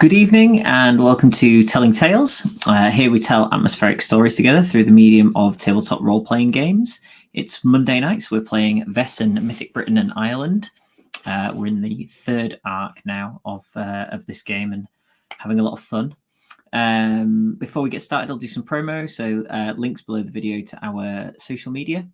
Good evening and welcome to Telling Tales. Here we tell atmospheric stories together through the medium of tabletop role-playing games. It's Monday night, so we're playing Vaesen, Mythic Britain and Ireland. We're in the third arc now of this game and having a lot of fun. Before we get started, I'll do some promo. So links below the video to our social media,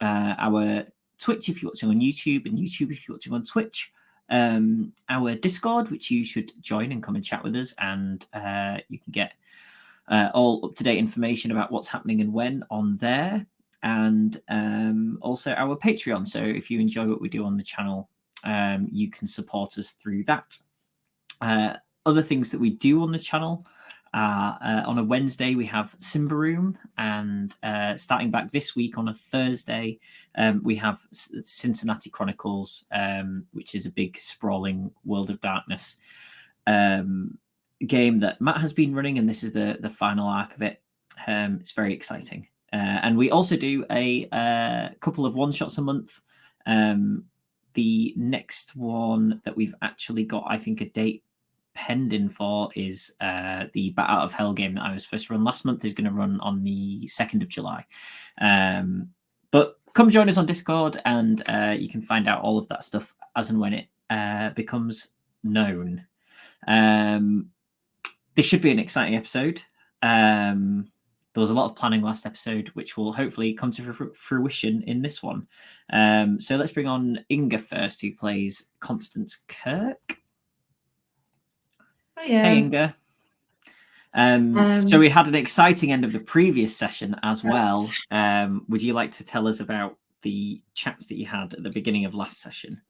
our Twitch if you're watching on YouTube, and YouTube if you're watching on Twitch. Our Discord, which you should join and come and chat with us, and you can get all up-to-date information about what's happening and when on there, and also our Patreon. So if you enjoy what we do on the channel, you can support us through that. Other things that we do on the channel, on a Wednesday we have Simba Room, and starting back this week on a Thursday we have Cincinnati Chronicles, which is a big sprawling World of Darkness game that Matt has been running, and this is the final arc of it. It's very exciting, and we also do a couple of one-shots a month. The next one that we've actually got, I think, a date pending for is the Bat Out of Hell game that I was supposed to run last month is going to run on the 2nd of July. But come join us on Discord, and you can find out all of that stuff as and when it becomes known. This should be an exciting episode. There was a lot of planning last episode, which will hopefully come to fruition in this one. So let's bring on Inga first, who plays Constance Kirk. Hey, Inga. So we had an exciting end of the previous session as well. Would you like to tell us about the chats that you had at the beginning of last session?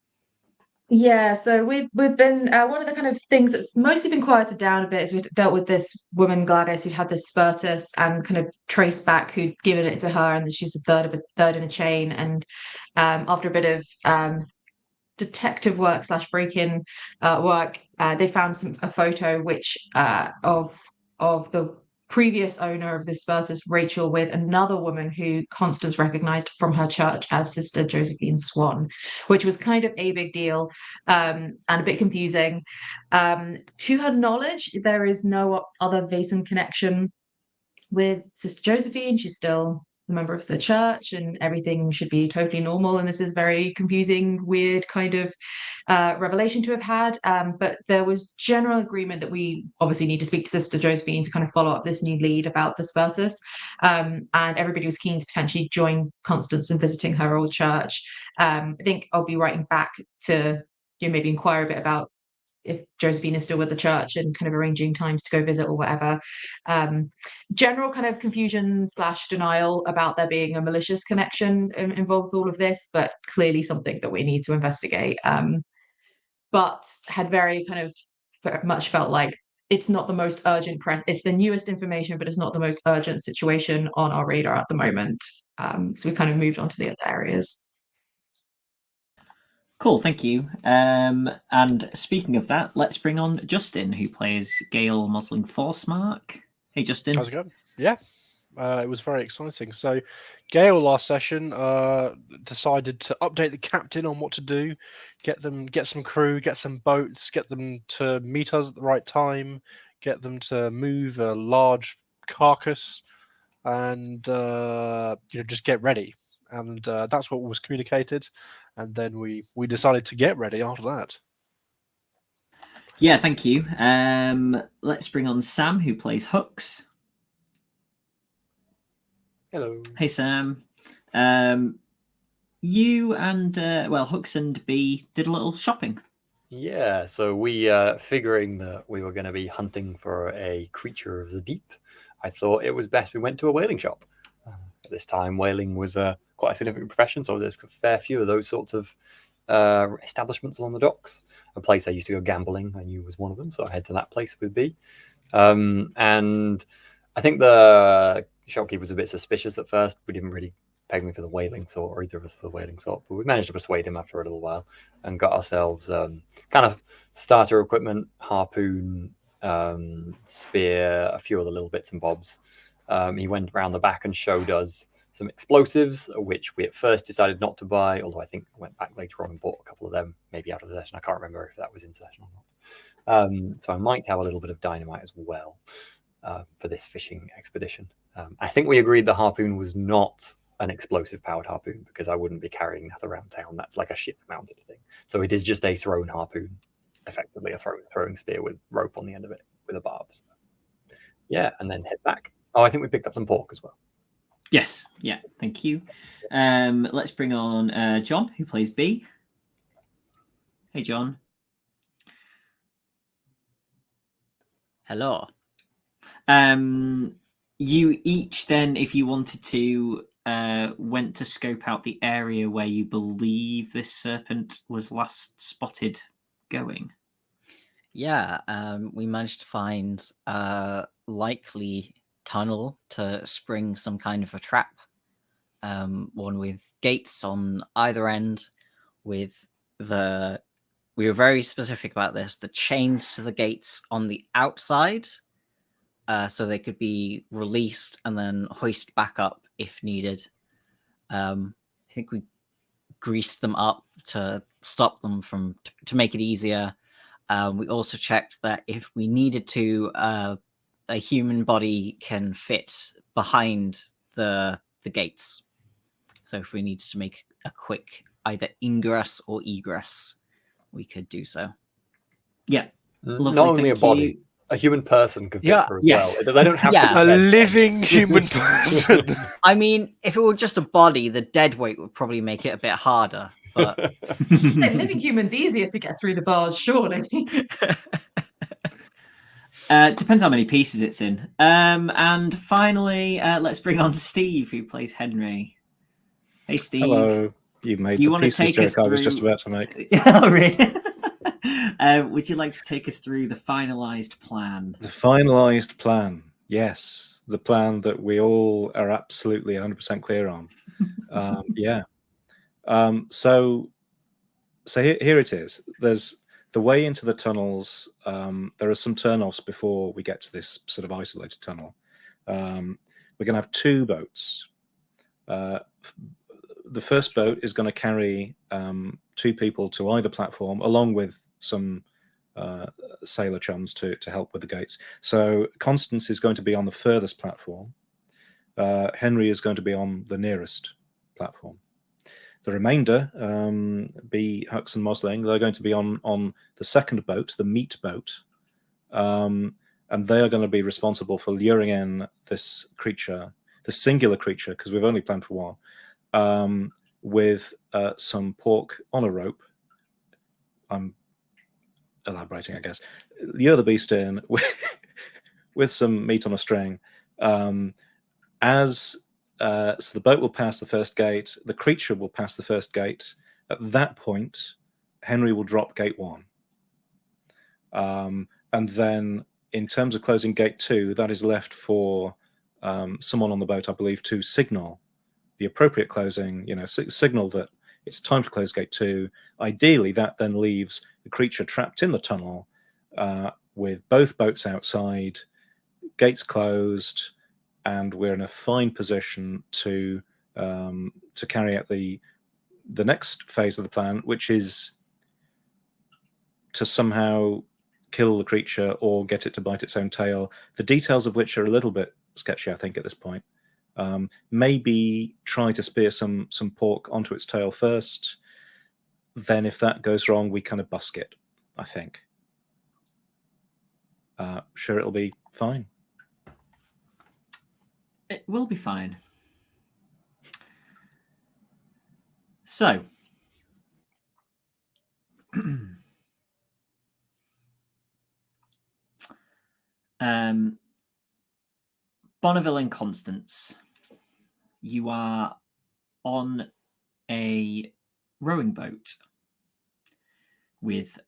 Yeah, so we've been one of the kind of things that's mostly been quieted down a bit is we've dealt with this woman Gladys who'd had this spurtus and kind of traced back who'd given it to her, and that she's a third in a chain. And after a bit of detective work / break-in work, they found a photo which of the previous owner of this spurtus, Rachel, with another woman who Constance recognized from her church as Sister Josephine Swan, which was kind of a big deal, and a bit confusing. To her knowledge, there is no other Vaesen connection with Sister Josephine. She's still a member of the church and everything should be totally normal, and this is very confusing, weird kind of revelation to have had, but there was general agreement that we obviously need to speak to Sister Josephine to kind of follow up this new lead about the spurtus, and everybody was keen to potentially join Constance in visiting her old church. I think I'll be writing back to maybe inquire a bit about if Josephine is still with the church and kind of arranging times to go visit or whatever. General kind of confusion / denial about there being a malicious connection involved with all of this, but clearly something that we need to investigate. But had very much felt like it's not the most urgent it's the newest information, but it's not the most urgent situation on our radar at the moment. So we kind of moved on to the other areas. Cool, thank you. And speaking of that, let's bring on Justin, who plays Gale Mosling Forcemark. Hey, Justin. How's it going? Yeah, it was very exciting. So Gale last session decided to update the captain on what to do, get some crew, get some boats, get them to meet us at the right time, get them to move a large carcass, and just get ready. And that's what was communicated. And then we decided to get ready after that. Yeah, thank you. Let's bring on Sam, who plays Hooks. Hello. Hey, Sam. You and, Hooks and B did a little shopping. Yeah, so we, figuring that we were going to be hunting for a creature of the deep, I thought it was best we went to a whaling shop. At this time, whaling was quite a significant profession, so there's a fair few of those sorts of establishments along the docks. A place I used to go gambling, I knew was one of them, so I head to that place with B. And I think the shopkeeper was a bit suspicious at first. We didn't really peg me for the whaling sort, or either of us for the whaling sort, but we managed to persuade him after a little while and got ourselves kind of starter equipment, harpoon, spear, a few other little bits and bobs. He went around the back and showed us some explosives, which we at first decided not to buy, although I think I went back later on and bought a couple of them, maybe out of the session. I can't remember if that was in session or So I might have a little bit of dynamite as well for this fishing expedition. I think we agreed the harpoon was not an explosive powered harpoon because I wouldn't be carrying that around town. That's like a ship mounted thing. So it is just a thrown harpoon, effectively a throwing spear with rope on the end of it with a barb. So, yeah, and then head back. Oh, I think we picked up some pork as well. Yes, yeah, thank you. Let's bring on John, who plays B. Hey, John. Hello. You each then, if you wanted to, went to scope out the area where you believe this serpent was last spotted going. Yeah, we managed to find a likely tunnel to spring some kind of a trap. One with gates on either end, we were very specific about this, the chains to the gates on the outside, so they could be released and then hoisted back up if needed. I think we greased them up to stop them to make it easier. We also checked that if we needed to, a human body can fit behind the gates. So if we needed to make a quick either ingress or egress, we could do so. Yeah. Lovely, Not only a thank body, you. a human person could fit Yeah, through as yes. well. They don't have Yeah. to be A dead. living human person. I mean, if it were just a body, the dead weight would probably make it a bit harder. But Hey, living humans easier to get through the bars, surely. Depends how many pieces it's in. And finally, let's bring on Steve, who plays Henry. Hey, Steve. Hello. You made You the wanna pieces take us joke I was just through- about to make. Oh, really? Would you like to take us through the finalized plan? The finalized plan. Yes. The plan that we all are absolutely 100% clear on. Yeah. So here it is. There's the way into the tunnels. There are some turnoffs before we get to this sort of isolated tunnel. We're going to have two boats. The first boat is going to carry two people to either platform, along with some sailor chums to help with the gates. So Constance is going to be on the furthest platform. Henry is going to be on the nearest platform. The remainder, B, Hux and Mosling, they're going to be on the second boat, the meat boat. And they are going to be responsible for luring in this creature, the singular creature, because we've only planned for one, with some pork on a rope. I'm elaborating, I guess. The other beast in with some meat on a string. So the boat will pass the first gate. The creature will pass the first gate. At that point, Henry will drop gate 1. And then in terms of closing gate 2, that is left for someone on the boat, I believe, to signal the appropriate closing, signal that it's time to close gate 2. Ideally, that then leaves the creature trapped in the tunnel with both boats outside, gates closed, and we're in a fine position to carry out the next phase of the plan, which is to somehow kill the creature or get it to bite its own tail. The details of which are a little bit sketchy, I think, at this point. Maybe try to spear some pork onto its tail first. Then if that goes wrong, we kind of busk it, I think. Sure, it'll be fine. It will be fine. So, Bonneville and Constance, you are on a rowing boat with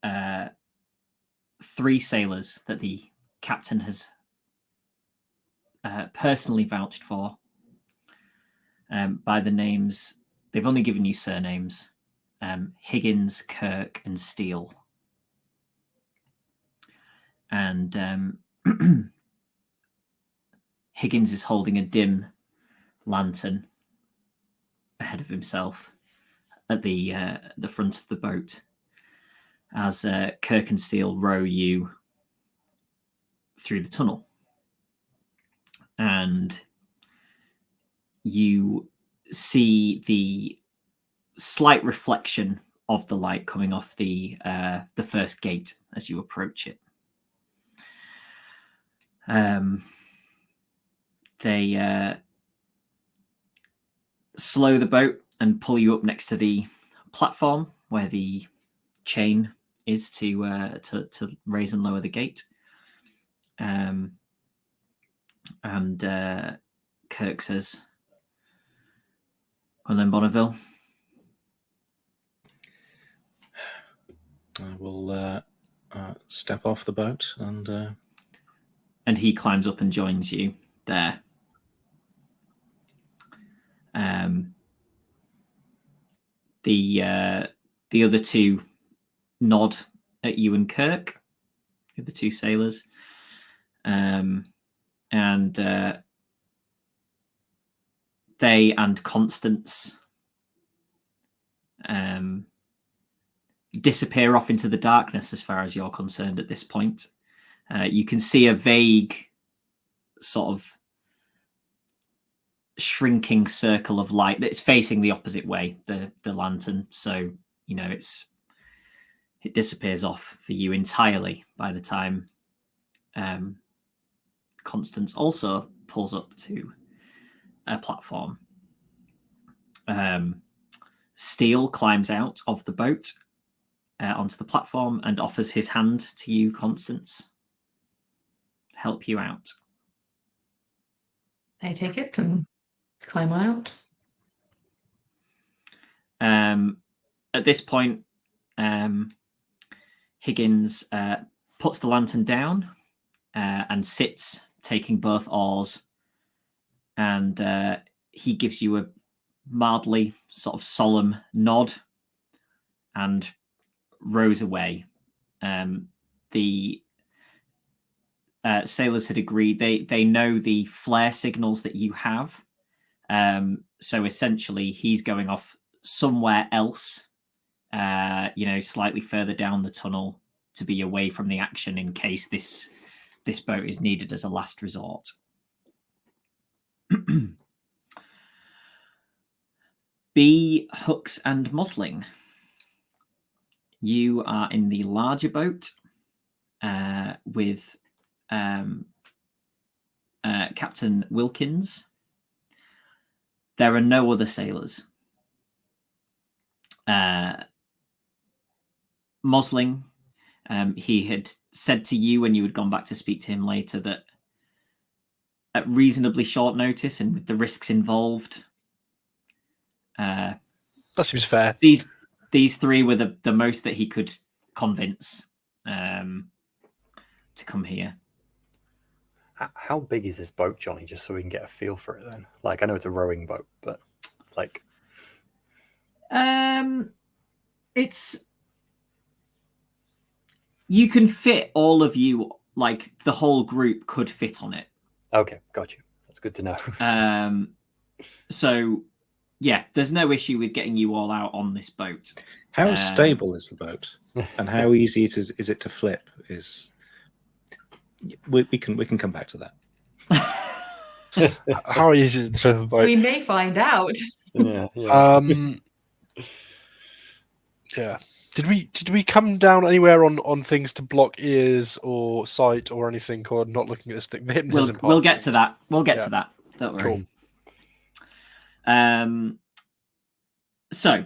3 sailors that the captain has personally vouched for by the names. They've only given you surnames: Higgins, Kirk, and Steele. And Higgins is holding a dim lantern ahead of himself at the front of the boat. as Kirk and Steele row you through the tunnel. And you see the slight reflection of the light coming off the first gate as you approach it. They slow the boat and pull you up next to the platform where the chain is to raise and lower the gate. And Kirk says, "Well then, Bonneville." I will step off the boat and he climbs up and joins you there. The other two nod at you and Kirk, the two sailors, and they and Constance disappear off into the darkness as far as you're concerned at this point. You can see a vague sort of shrinking circle of light that's facing the opposite way, the lantern. So, you know, it disappears off for you entirely by the time Constance also pulls up to a platform. Steele climbs out of the boat onto the platform and offers his hand to you, Constance. Help you out. I take it and climb on out. At this point, Higgins puts the lantern down and sits, taking both oars, and he gives you a mildly sort of solemn nod and rows away. The sailors had agreed they know the flare signals that you have, so essentially he's going off somewhere else, slightly further down the tunnel to be away from the action in case this boat is needed as a last resort. B, Hooks and Mosling. You are in the larger boat with Captain Wilkins. There are no other sailors. Mosling, he had said to you when you had gone back to speak to him later that at reasonably short notice and with the risks involved, that seems fair. These three were the most that he could convince to come here. How big is this boat, Jonny? Just so we can get a feel for it. Then, like, I know it's a rowing boat, but like, it's you can fit all of you. Like the whole group could fit on it. Okay, got you. That's good to know. So. Yeah, there's no issue with getting you all out on this boat. How stable is the boat, and how easy is it to flip? We can come back to that. How easy is it to boat? We may find out. Yeah. Yeah. Did we come down anywhere on things to block ears or sight or anything, or not looking at this thing? We'll get to that. We'll get to that. Don't worry. Cool. So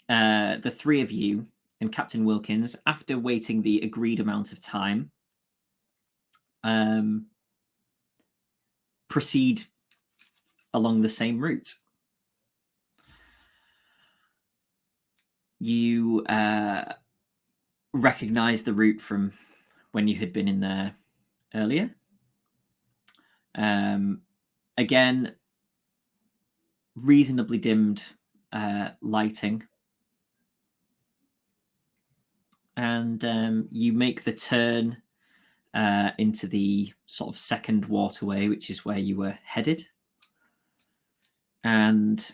the three of you and Captain Wilkins, after waiting the agreed amount of time, proceed along the same route. You recognize the route from when you had been in there earlier. Again, reasonably dimmed lighting, and you make the turn into the sort of second waterway, which is where you were headed, and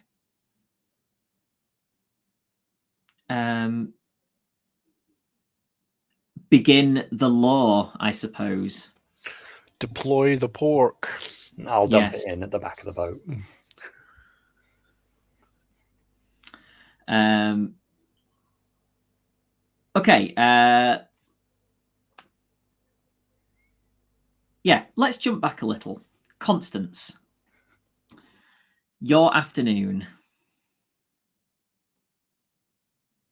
begin the lore, I suppose. Deploy the pork. I'll dump Yes. it in at the back of the boat. Okay. Yeah, let's jump back a little. Constance, your afternoon.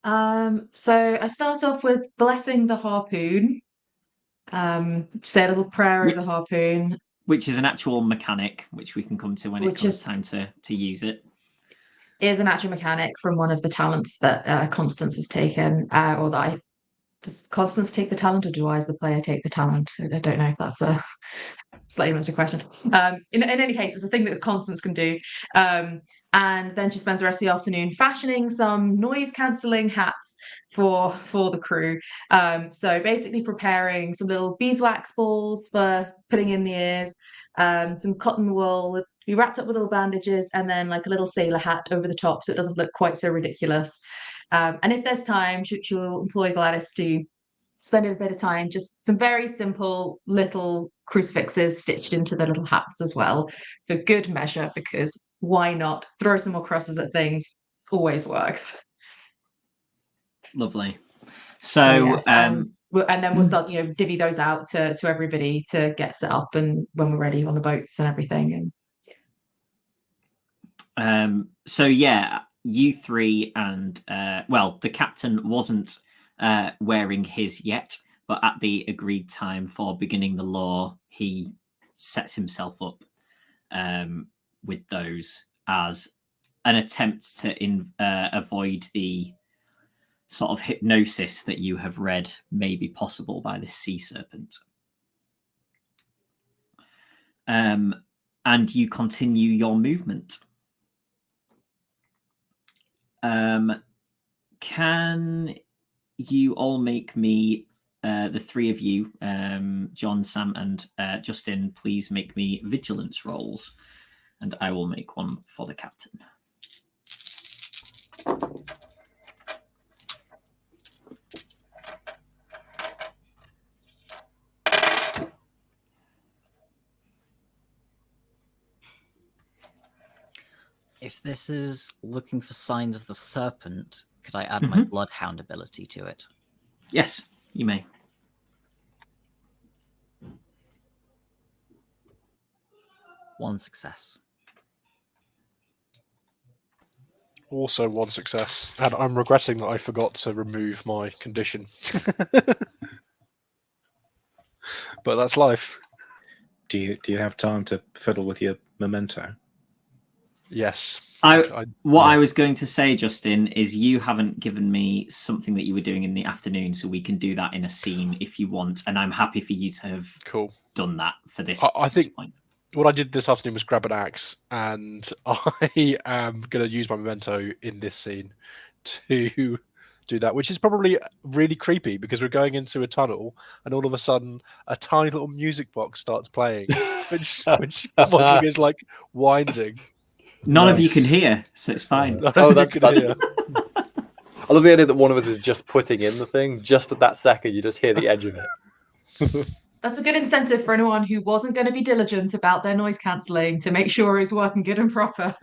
So I start off with blessing the harpoon. Say a little prayer over the harpoon. Which is an actual mechanic, which we can come to when it Which comes is- time to use it. Is an actual mechanic from one of the talents that Constance has taken, or that I. Does Constance take the talent, or do I, as the player, take the talent? I don't know if that's a slightly meta question. In any case, it's a thing that Constance can do. And then she spends the rest of the afternoon fashioning some noise-cancelling hats for the crew. So basically preparing some little beeswax balls for putting in the ears, some cotton wool, be wrapped up with little bandages, and then like a little sailor hat over the top so it doesn't look quite so ridiculous. And if there's time, she'll employ Gladys to spend a bit of time, just some very simple little crucifixes stitched into the little hats as well, for good measure, because why not? Throw some more crosses at things, always works. Lovely. So, yes, and then we'll start, divvy those out to everybody to get set up, and when we're ready on the boats and everything. And so yeah, you three and the captain wasn't wearing his yet, but at the agreed time for beginning the lore, he sets himself up with those as an attempt to avoid the sort of hypnosis that you have read may be possible by this sea serpent. And you continue your movement. Can you all make me, the three of you, John, Sam, and Justin, please make me vigilance rolls, and I will make one for the captain. If this is looking for signs of the serpent, could I add my bloodhound ability to it? Yes, you may. One success. Also one success. And I'm regretting that I forgot to remove my condition. But that's life. Do you have time to fiddle with your memento? Yes. I was going to say, Justin, is you haven't given me something that you were doing in the afternoon, so we can do that in a scene if you want, and I'm happy for you to have done that for this. I think point. What I did this afternoon was grab an axe, and I am going to use my memento in this scene to do that, which is probably really creepy because we're going into a tunnel, and all of a sudden a tiny little music box starts playing, which possibly is like winding. None of you can hear, so it's fine. That's I love the idea that one of us is just putting in the thing. Just at that second, you just hear the edge of it. That's a good incentive for anyone who wasn't going to be diligent about their noise cancelling to make sure it's working good and proper.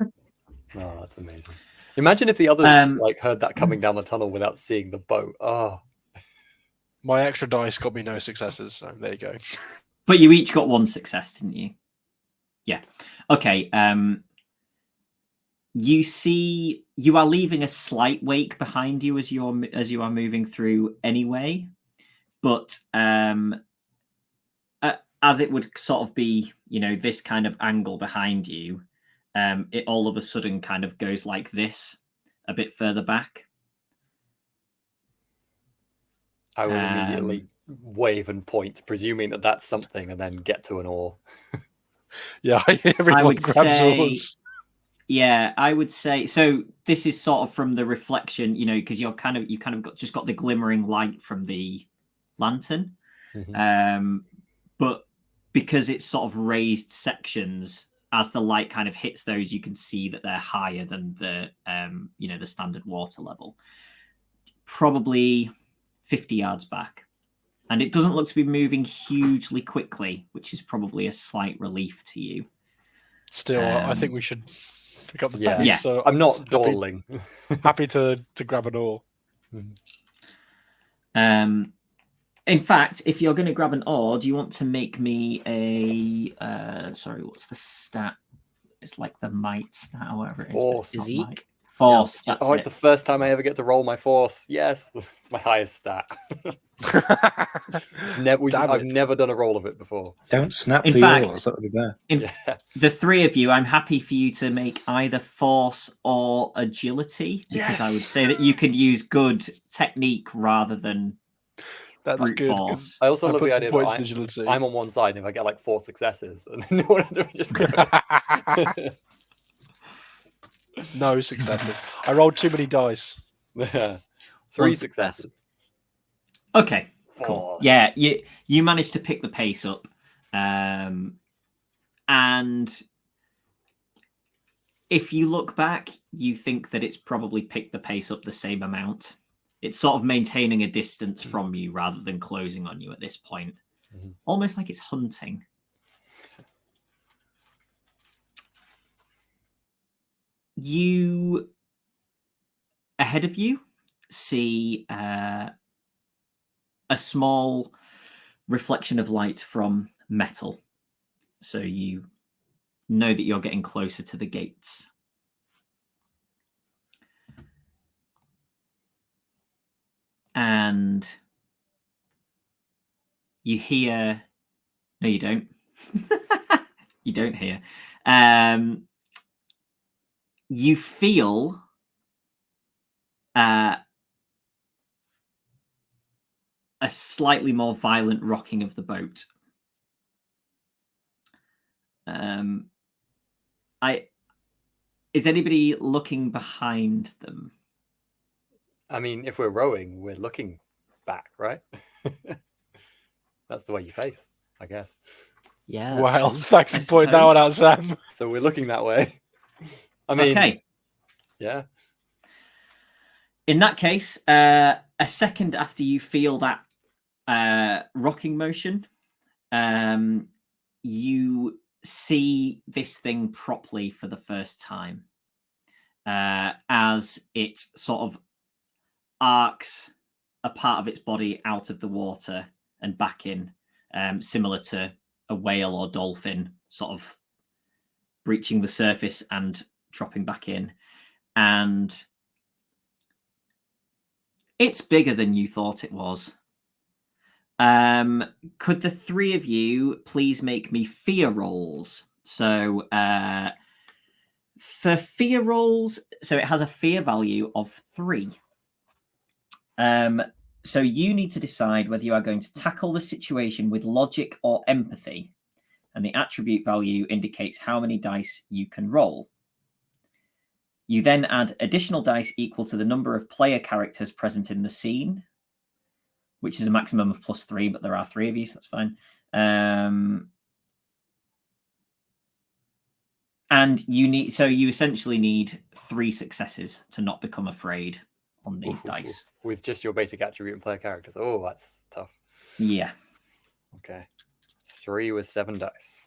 Oh, that's amazing. Imagine if the others heard that coming down the tunnel without seeing the boat. Oh, my extra dice got me no successes, so there you go. But you each got one success, didn't you? Yeah. Okay. You are leaving a slight wake behind you as you are moving through anyway, but as it would sort of be, this kind of angle behind you, it all of a sudden kind of goes like this, a bit further back. I will immediately wave and point, presuming that that's something, and then get to an oar. Yeah, everyone grabs oars. Yeah, I would say so. This is sort of from the reflection, because you kind of just got the glimmering light from the lantern, but because it's sort of raised sections, as the light kind of hits those, you can see that they're higher than the the standard water level. Probably 50 yards back, and it doesn't look to be moving hugely quickly, which is probably a slight relief to you. Still, I think we should pick up the Yeah. pace. Yeah. So I'm not dawdling. happy to grab an oar. In fact, if you're going to grab an oar, do you want to make me a sorry, what's the stat? It's like the might stat or whatever it is. Force. It's not Physique? might. Force. That's Oh, it's it. the first time I ever get to roll my force. Yes, it's my highest stat. I've never done a roll of it before. Don't snap In the fact- oars. That would be bad. Yeah. The three of you, I'm happy for you to make either force or agility, because I would Yes! say that you could use good technique rather than That's brute good. 'cause force. I also I love put the some idea points in that agility. I'm on one side, and if I get like 4 successes, and then no one else would just go. No successes. I rolled too many dice. Yeah. 3 One success. successes. Okay, cool. Force. Yeah, you managed to pick the pace up, and if you look back, you think that it's probably picked the pace up the same amount. It's sort of maintaining a distance from you rather than closing on you at this point. Mhm. Almost like it's hunting. You, ahead of you, see a small reflection of light from metal. So you know that you're getting closer to the gates. And you hear... No, you don't. You don't hear. You feel a slightly more violent rocking of the boat. Is anybody looking behind them? I mean, if we're rowing, we're looking back, right? That's the way you face, I guess. Yeah. that's Well, true. thanks I for pointing that one out, suppose. Sam. So we're looking that way. I mean, Okay. yeah. In that case, a second after you feel that rocking motion, you see this thing properly for the first time, as it sort of arcs a part of its body out of the water and back in, similar to a whale or dolphin sort of breaching the surface and dropping back in. And it's bigger than you thought it was. Could the three of you please make me fear rolls? So for fear rolls, so it has a fear value of 3. So you need to decide whether you are going to tackle the situation with logic or empathy. And the attribute value indicates how many dice you can roll. You then add additional dice equal to the number of player characters present in the scene, which is a maximum of +3, but there are 3 of you, so that's fine. And you essentially need 3 successes to not become afraid on these dice. With just your basic attribute and player characters. Oh, that's tough. Yeah. Okay. 3 with 7 dice.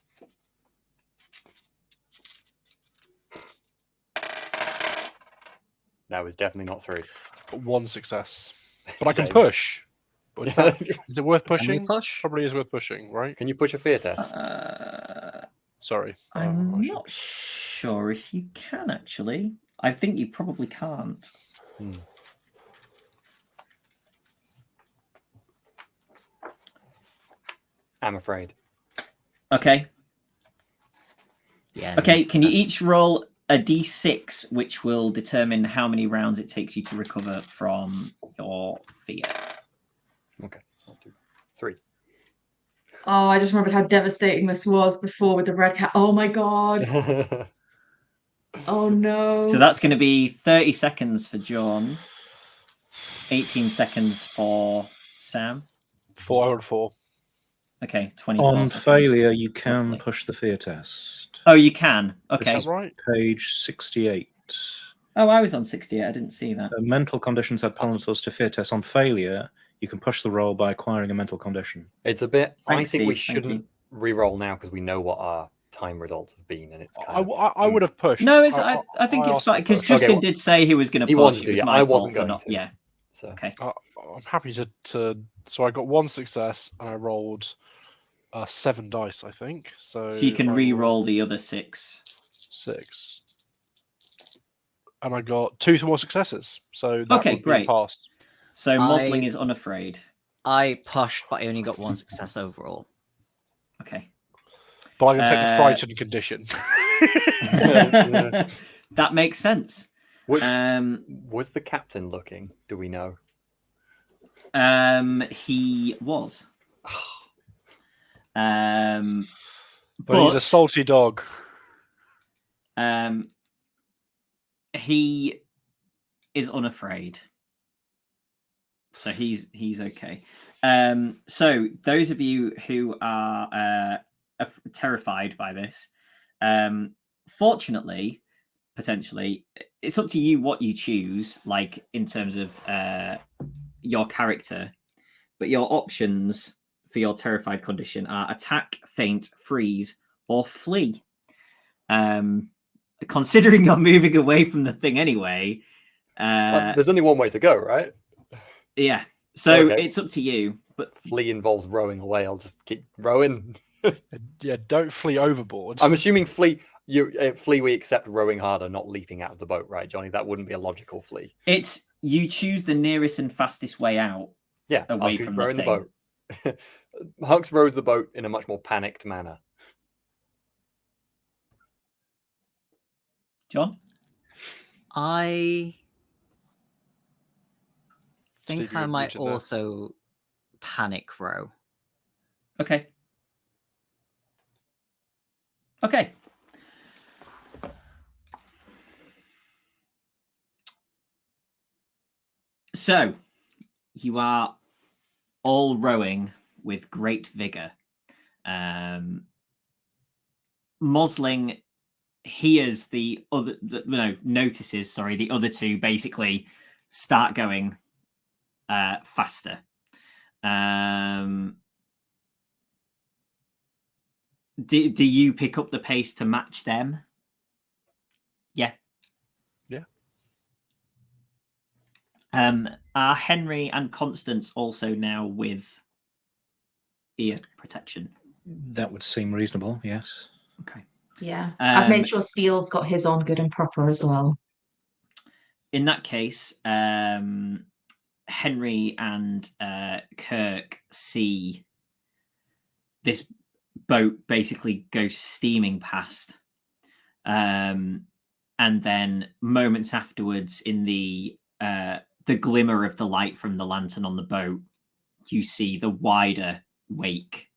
That was definitely not 3. 1 success. But I can Same. push. But is it worth Can pushing? you push? Probably is worth pushing, right? Can you push a fear test? Sorry. I'm I should- not sure if you can, actually. I think you probably can't. I'm afraid. Okay. Yeah. Okay, that's- can you that's- each roll a d6, which will determine how many rounds it takes you to recover from your fear? Okay. I'll do 3. Oh, I just remembered how devastating this was before with the red cat. Oh my god. Oh no. So that's going to be 30 seconds for John, 18 seconds for Sam. 4 out of 4. Okay, 24 On seconds. failure, you can Lovely. push the fear test. Oh, you can. Is Okay. that right? Page 68. Oh, I was on 68. I didn't see that. Mental conditions add penalties to fear tests. On failure, you can push the roll by acquiring a mental condition. It's a bit. Thanks, I think we Steve. Thank shouldn't re-roll now because we know what our time results have been, and it's kind of. I would have pushed. No, I think it's asked fine to because push. Justin Okay, well, did say he was going to he push. wanted It to, was yeah, my I fault wasn't for going not. to. Yeah. So Okay. I'm happy to. So I got 1 success and I rolled 7 dice, I think. So So you can I re-roll rolled the other 6. 6, and I got 2 more successes. So that Okay, would be great. passed. So Mosling is unafraid. I pushed, but I only got 1 success overall. Okay. But I can take the frightened condition. That makes sense. was Was the captain looking? Do we know? He was. But he's a salty dog. He is unafraid, so he's okay. So those of you who are terrified by this, fortunately, potentially, it's up to you what you choose, like in terms of your character, but your options for your terrified condition are attack, faint, freeze, or flee. Considering you're moving away from the thing anyway, There's only one way to go, right? yeah. So Okay. it's up to you. But Flee involves rowing away. I'll just keep rowing. Yeah, don't flee overboard. I'm assuming flee. Flee. We accept rowing harder, not leaping out of the boat, right, Johnny? That wouldn't be a logical flee. it's you choose the nearest and fastest way out. Yeah, Away I'll keep from the rowing the thing. boat. Hux rows the boat in a much more panicked manner. John? I think Steve, you I were might muted there. also panic row. Okay. Okay. So you are all rowing with great vigor. Mosling hears the other, notices, sorry, the other two basically start going faster. Do you pick up the pace to match them? Yeah. Yeah. Are Henry and Constance also now with ear protection? That would seem reasonable, yes. Okay. Yeah. I've Um, made sure Steele's got his on good and proper as well. In that case, Henry and Kirk see this boat basically go steaming past. And then moments afterwards, in the glimmer of the light from the lantern on the boat, you see the wider wake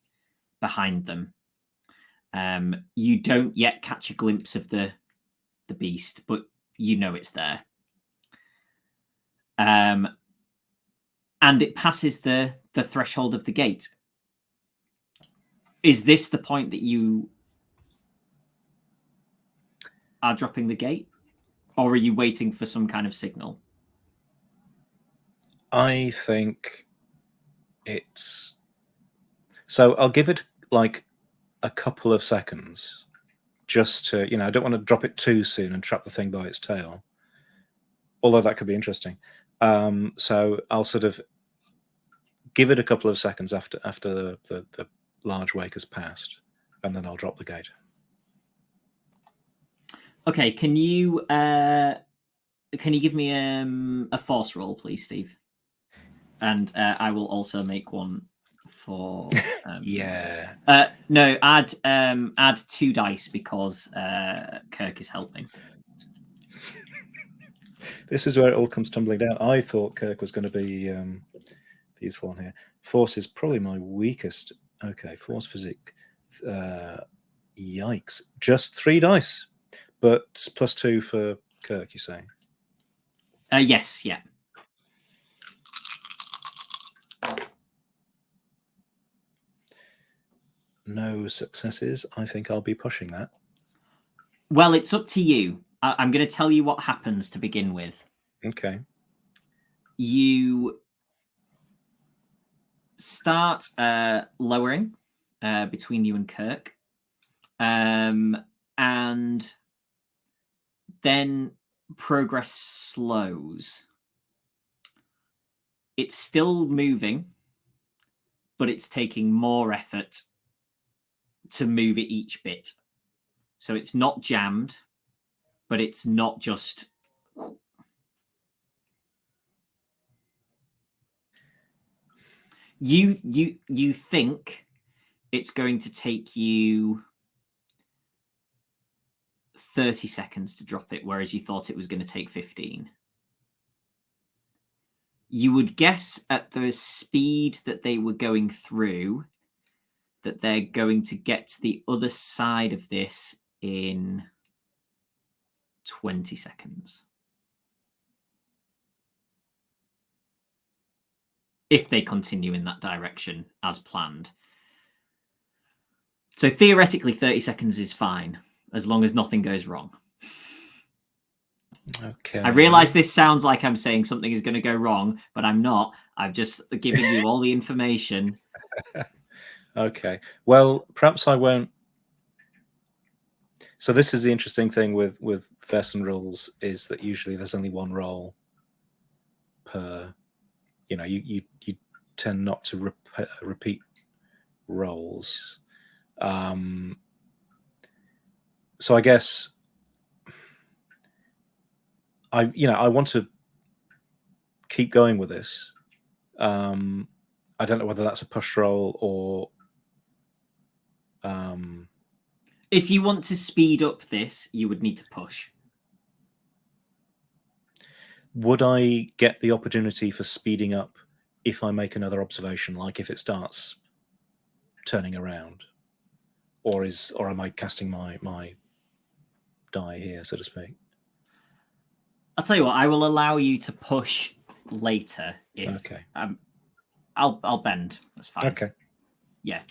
behind them. You don't yet catch a glimpse of the beast, but you know it's there. And it passes the threshold of the gate. Is this the point that you are dropping the gate? Or are you waiting for some kind of signal? I think it's... So I'll give it like a couple of seconds just to, I don't want to drop it too soon and trap the thing by its tail. Although that could be interesting. So I'll sort of give it a couple of seconds after the large wake has passed, and then I'll drop the gate. Okay, can you give me a force roll, please, Steve? And I will also make one for yeah. No, add 2 dice because Kirk is helping. This is where it all comes tumbling down. I thought Kirk was going to be the useful one here. Force is probably my weakest. Okay, force physique. Yikes. Just 3 dice. But +2 for Kirk, you say? Yes, yeah. No successes. I think I'll be pushing that. Well, it's up to you. I'm going to tell you what happens to begin with. Okay. You start lowering between you and Kirk, and then progress slows. It's still moving, but it's taking more effort to move it each bit. So it's not jammed, but it's not just... You think it's going to take you 30 seconds to drop it, whereas you thought it was going to take 15. You would guess at the speed that they were going through that they're going to get to the other side of this in 20 seconds. If they continue in that direction as planned. So theoretically, 30 seconds is fine, as long as nothing goes wrong. Okay. I realise this sounds like I'm saying something is going to go wrong, but I'm not. I've just given you all the information. Okay. Well, perhaps I won't. So this is the interesting thing with Vaesen rules, is that usually there's only one roll per. You tend not to repeat rolls. So I guess I want to keep going with this. I don't know whether that's a push roll or. If you want to speed up this, you would need to push. Would I get the opportunity for speeding up if I make another observation, like if it starts turning around, or am I casting my die here, so to speak? I'll tell you what. I will allow you to push later. If Okay. I'll bend. That's fine. Okay. Yeah.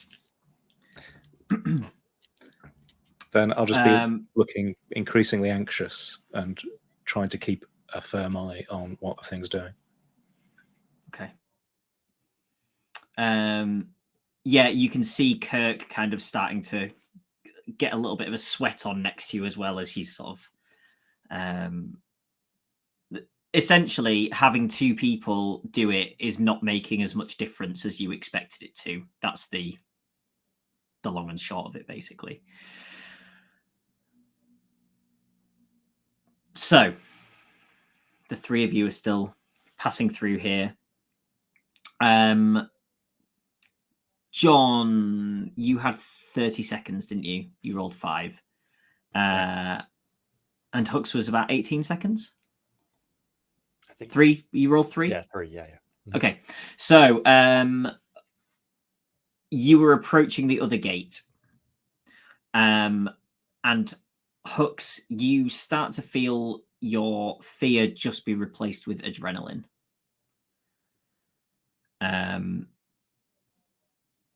Then I'll just be looking increasingly anxious and trying to keep a firm eye on what the thing's doing. Okay. Yeah, you can see Kirk kind of starting to get a little bit of a sweat on next to you, as well as he's sort of essentially having two people do it is not making as much difference as you expected it to. That's the long and short of it, basically. So the three of you are still passing through here. John, you had 30 seconds, didn't you? You rolled 5. And Hooks was about 18 seconds? I think 3? You rolled 3? Yeah, 3. Yeah. Okay. So you were approaching the other gate. And Hooks, you start to feel your fear just be replaced with adrenaline.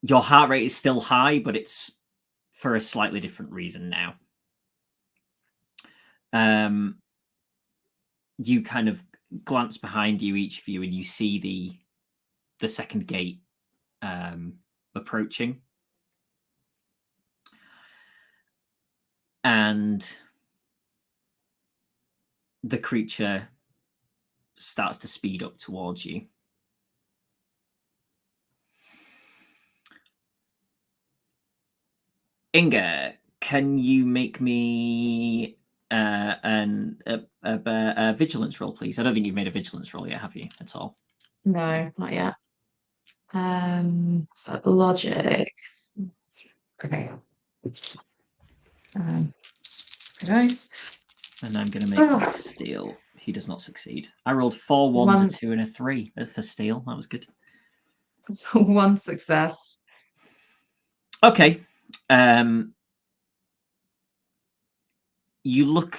Your heart rate is still high, but it's for a slightly different reason now. You kind of glance behind you, each of you, and you see the second gate approaching. And the creature starts to speed up towards you. Inga, can you make me a vigilance roll, please? I don't think you've made a vigilance roll yet, have you, at all? No, not yet. So logic. Okay. Nice. And I'm going to make Steel. He does not succeed. I rolled 4 ones, a 2, and a 3 for Steel. That was good. 1 success. Okay. You look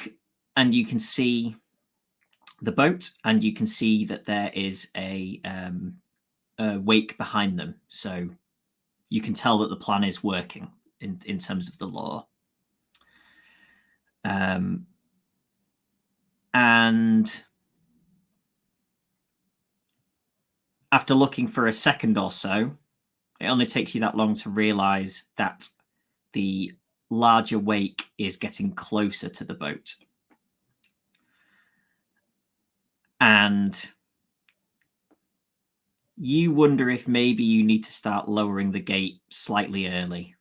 and you can see the boat, and you can see that there is a wake behind them. So you can tell that the plan is working in terms of the lore. And after looking for a second or so, It only takes you that long to realize that the larger wake is getting closer to the boat. And you wonder if maybe you need to start lowering the gate slightly early.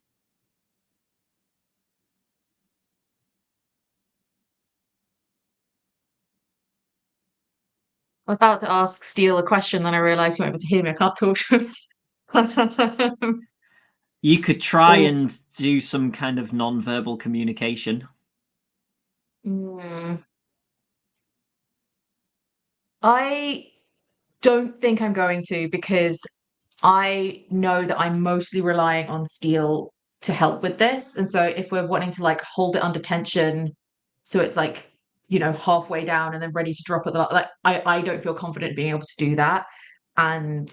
I was about to ask Steele a question, then I realised you weren't able to hear me. I can't talk to him. You could try Oh. and do some kind of non-verbal communication. I don't think I'm going to, because I know that I'm mostly relying on Steele to help with this. And so if we're wanting to like hold it under tension, so it's like, halfway down and then ready to drop at the I don't feel confident being able to do that. And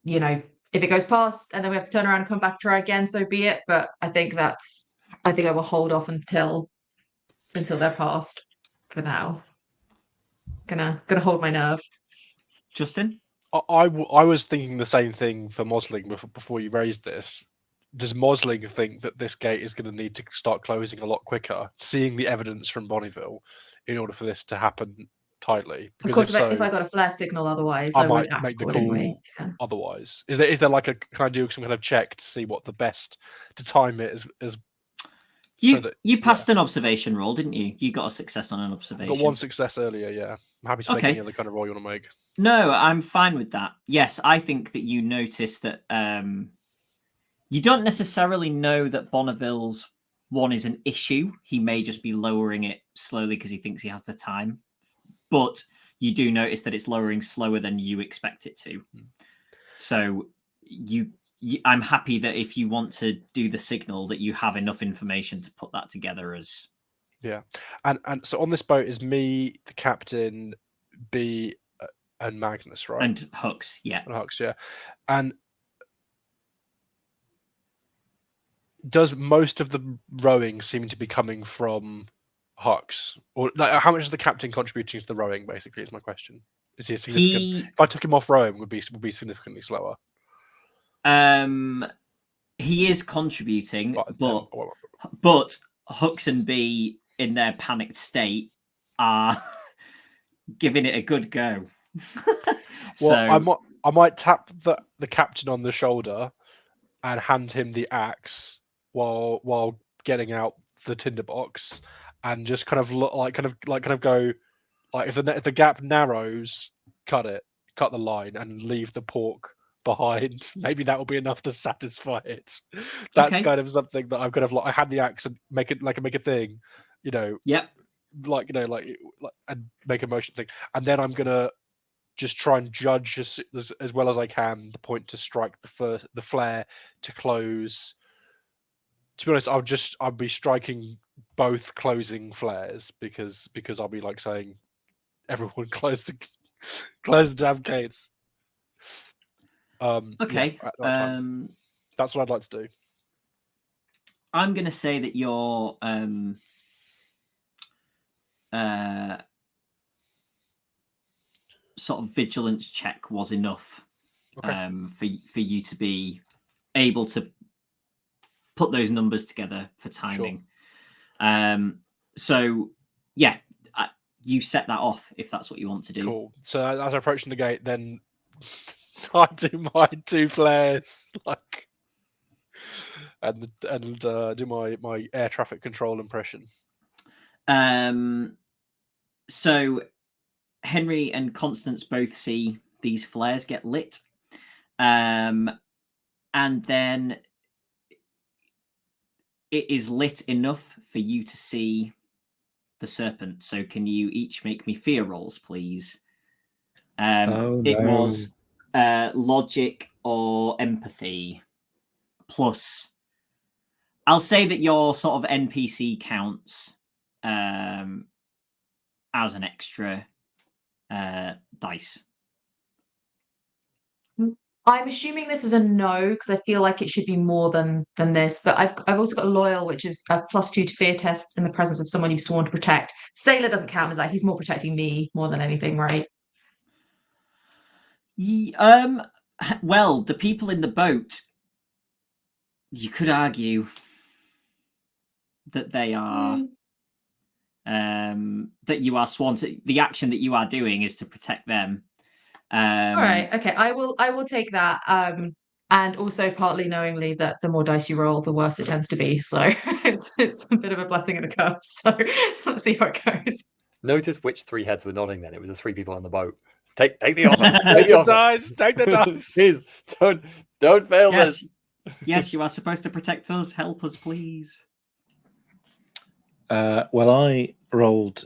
if it goes past and then we have to turn around and come back, try again, so be it. But I think I will hold off until they're past for now. Gonna hold my nerve. Justin? I was thinking the same thing for Mosling before you raised this. Does Mosling think that this gate is going to need to start closing a lot quicker, seeing the evidence from Bonneville, in order for this to happen tightly? Because of course, if I got a flare signal otherwise, I I might would act make the accordingly. call otherwise. Is there like can I do some kind of check to see what the best to time it as you passed an observation roll, didn't you? You got a success on an observation. Got one success earlier, yeah. I'm happy to make any other kind of roll you want to make. No, I'm fine with that. Yes, I think that you notice that you don't necessarily know that Bonneville's one is an issue. He may just be lowering it slowly because he thinks he has the time. But you do notice that it's lowering slower than you expect it to. So I'm happy that if you want to do the signal, that you have enough information to put that together as... Yeah. And so on this boat is me, the captain, B, and Magnus, right? And Hux, yeah. And Hux, yeah. And does most of the rowing seem to be coming from Hux? Or like, how much is the captain contributing to the rowing, basically, is my question. Is he a significant... If I took him off rowing, would be significantly slower? He is contributing, but Hux and B, in their panicked state, are giving it a good go. Well, I might tap the captain on the shoulder and hand him the axe while getting out the tinderbox, and just kind of go like if the gap narrows, cut the line and leave the pork behind. Maybe that will be enough to satisfy it. That's kind of something that I'm kind of like, I had the axe and make a thing, Yep. And make a motion thing, and then I'm gonna just try and judge as well as I can the point to strike the flare to close. To be honest, I'll be striking both closing flares because I'll be like saying, everyone close the damn gates. Okay. Yeah, that's what I'd like to do. I'm going to say that your sort of vigilance check was enough for you to be able to put those numbers together for timing. Sure. So, yeah, you set that off if that's what you want to do. Cool. So as I approach the gate, then I do my 2 flares, and do my air traffic control impression. So Henry and Constance both see these flares get lit, and then it is lit enough for you to see the serpent. So can you each make me fear rolls, please? It was logic or empathy plus. I'll say that your sort of NPC counts as an extra dice. I'm assuming this is a no because I feel like it should be more than this. But I've also got a loyal, which is a +2 to fear tests in the presence of someone you've sworn to protect. Sailor doesn't count as that. He's more protecting me more than anything, right? Well, the people in the boat you could argue that they are that you are sworn to. The action that you are doing is to protect them. All right. Okay. I will take that. And also partly knowingly that the more dice you roll, the worse it tends to be. So it's a bit of a blessing and a curse. So let's see how it goes. Notice which 3 heads were nodding then. It was the 3 people on the boat. Take the offer. Take the offer. dice. Take the dice. Please, don't fail Yes, this. yes, you are supposed to protect us. Help us, please. Well, I rolled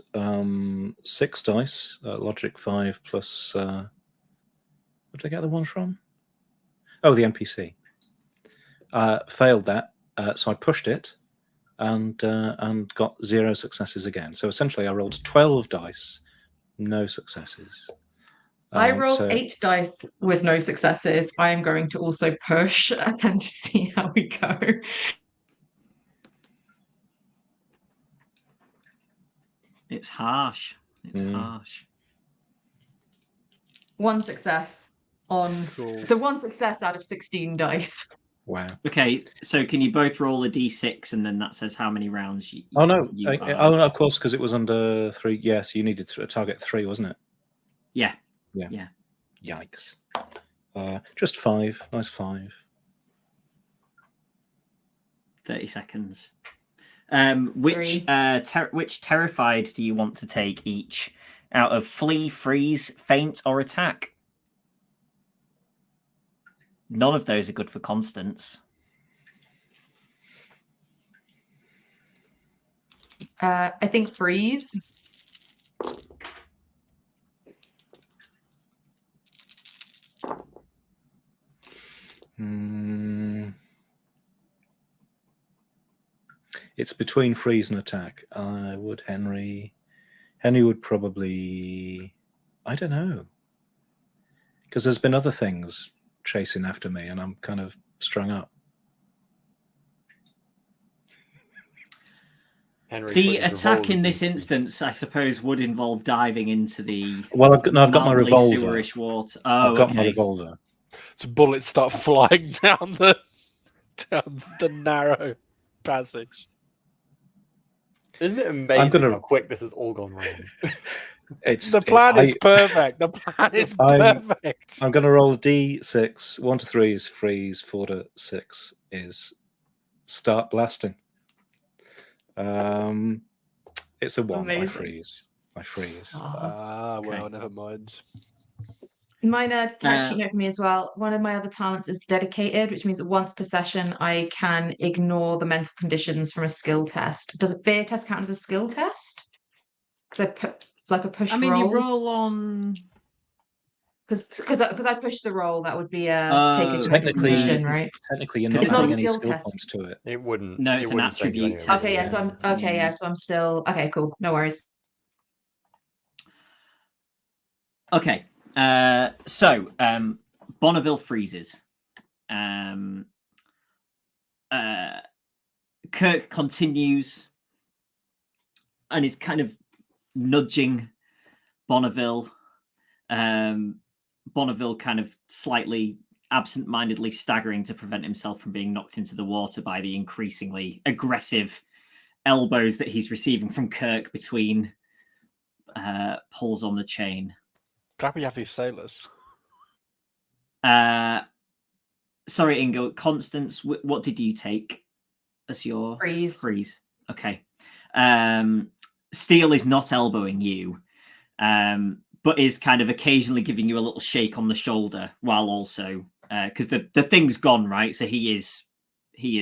6 dice, logic 5 plus. Where did I get the one from? Oh, the NPC. Failed that, so I pushed it, and got 0 successes again. So essentially, I rolled 12 dice, no successes. I rolled so 8 dice with no successes. I am going to also push and see how we go. It's harsh. It's harsh. 1 success on. Cool. So 1 success out of 16 dice. Wow. Okay, so can you both roll a d6 and then that says how many rounds you Oh no! you are- Oh, of course, because it was under 3. Yes, you needed a target 3, wasn't it? Yeah. Yeah. Yeah. Yikes! Just 5. Nice 5. 30 seconds. Which 3. which terrified do you want to take each out of flee, freeze, faint, or attack? None of those are good for constants. I think freeze. It's between freeze and attack. Henry would probably, I don't know, because there's been other things chasing after me, and I'm kind of strung up. Henry The put his attack revolver in this to- instance, I suppose, would involve diving into the Well, I've got my mildly revolver. sewerish water. Oh, I've got okay. my revolver. So bullets start flying down the narrow passage. Isn't it amazing gonna- how quick this has all gone wrong? The plan is perfect. The plan is perfect. I'm going to roll a d6. 1 to 3 is freeze. 4 to 6 is start blasting. It's a 1. Amazing. I freeze. Well, Okay. never mind. Minor character sheet note for me as well. One of my other talents is dedicated, which means that once per session I can ignore the mental conditions from a skill test. Does a fear test count as a skill test? Because I put like a push I mean, roll. you roll on. Because I pushed the roll, that would be a take a mental Technically, condition, right? technically, you're 'Cause not it's not adding a any skill skill test. points to it. It wouldn't. No, it's it an wouldn't save you attribute anyway. test. Okay, yeah, so I'm still okay, cool. No worries. Okay. So Bonneville freezes. Kirk continues and is kind of nudging Bonneville. Bonneville kind of slightly absent-mindedly staggering to prevent himself from being knocked into the water by the increasingly aggressive elbows that he's receiving from Kirk between pulls on the chain. Glad we have these sailors. Sorry, Inga. Constance, what did you take as your Freeze? Okay. Steel is not elbowing you, but is kind of occasionally giving you a little shake on the shoulder, while also because the thing's gone, right? So he is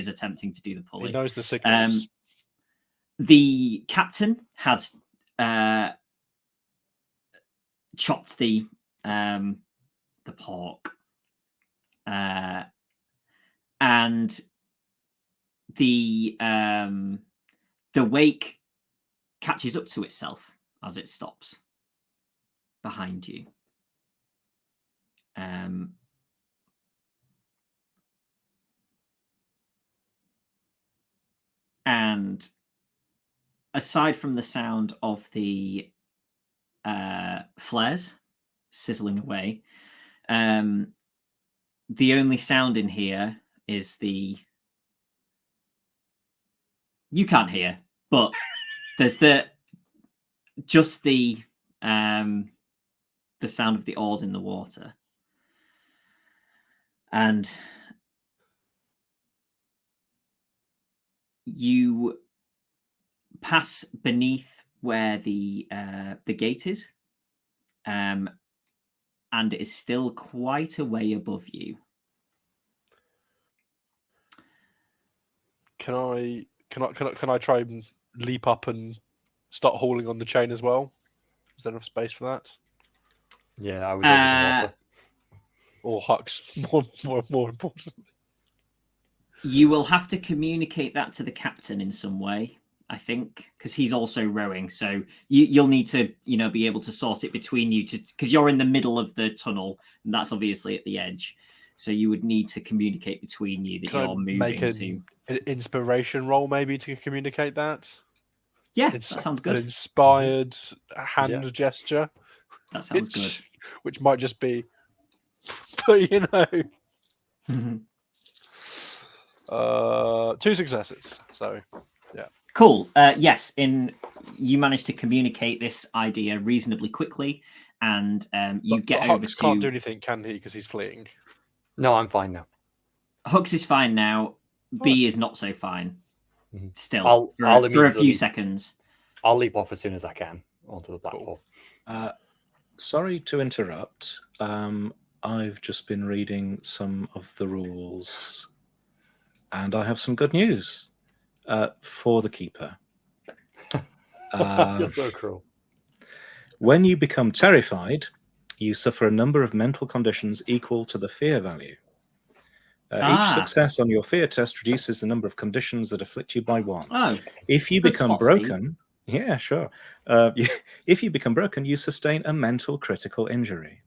attempting to do the pulley. He knows the signals. The captain has chopped the pork, and the wake catches up to itself as it stops behind you. And aside from the sound of the flares sizzling away, the only sound in here is the You can't hear, but there's the sound of the oars in the water. And you pass beneath where the gate is, and it is still quite a way above you. Can I try and leap up and start hauling on the chain as well? Is there enough space for that? Yeah, I was also going to offer. Or Huck's more important. You will have to communicate that to the captain in some way, I think, because he's also rowing. So you'll need to, be able to sort it between you, because you're in the middle of the tunnel, and that's obviously at the edge. So you would need to communicate between you that Can I you're moving make to. an inspiration roll maybe to communicate that? Yeah, that sounds good. An inspired hand gesture. That sounds good. Which might just be, but 2 successes. So, yeah. Cool. Yes, you managed to communicate this idea reasonably quickly, and you get over Hux to. can't do anything, can he? Because he's fleeing. No, I'm fine now. Hux is fine now. B is not so fine. Still, I'll for a few immediately- seconds. I'll leap off as soon as I can onto the platform. Sorry to interrupt. I've just been reading some of the rules, and I have some good news for the keeper. You're so cruel. When you become terrified, you suffer a number of mental conditions equal to the fear value. Each success on your fear test reduces the number of conditions that afflict you by 1. Oh, if you good become spot, broken, yeah, sure. If you become broken, you sustain a mental critical injury.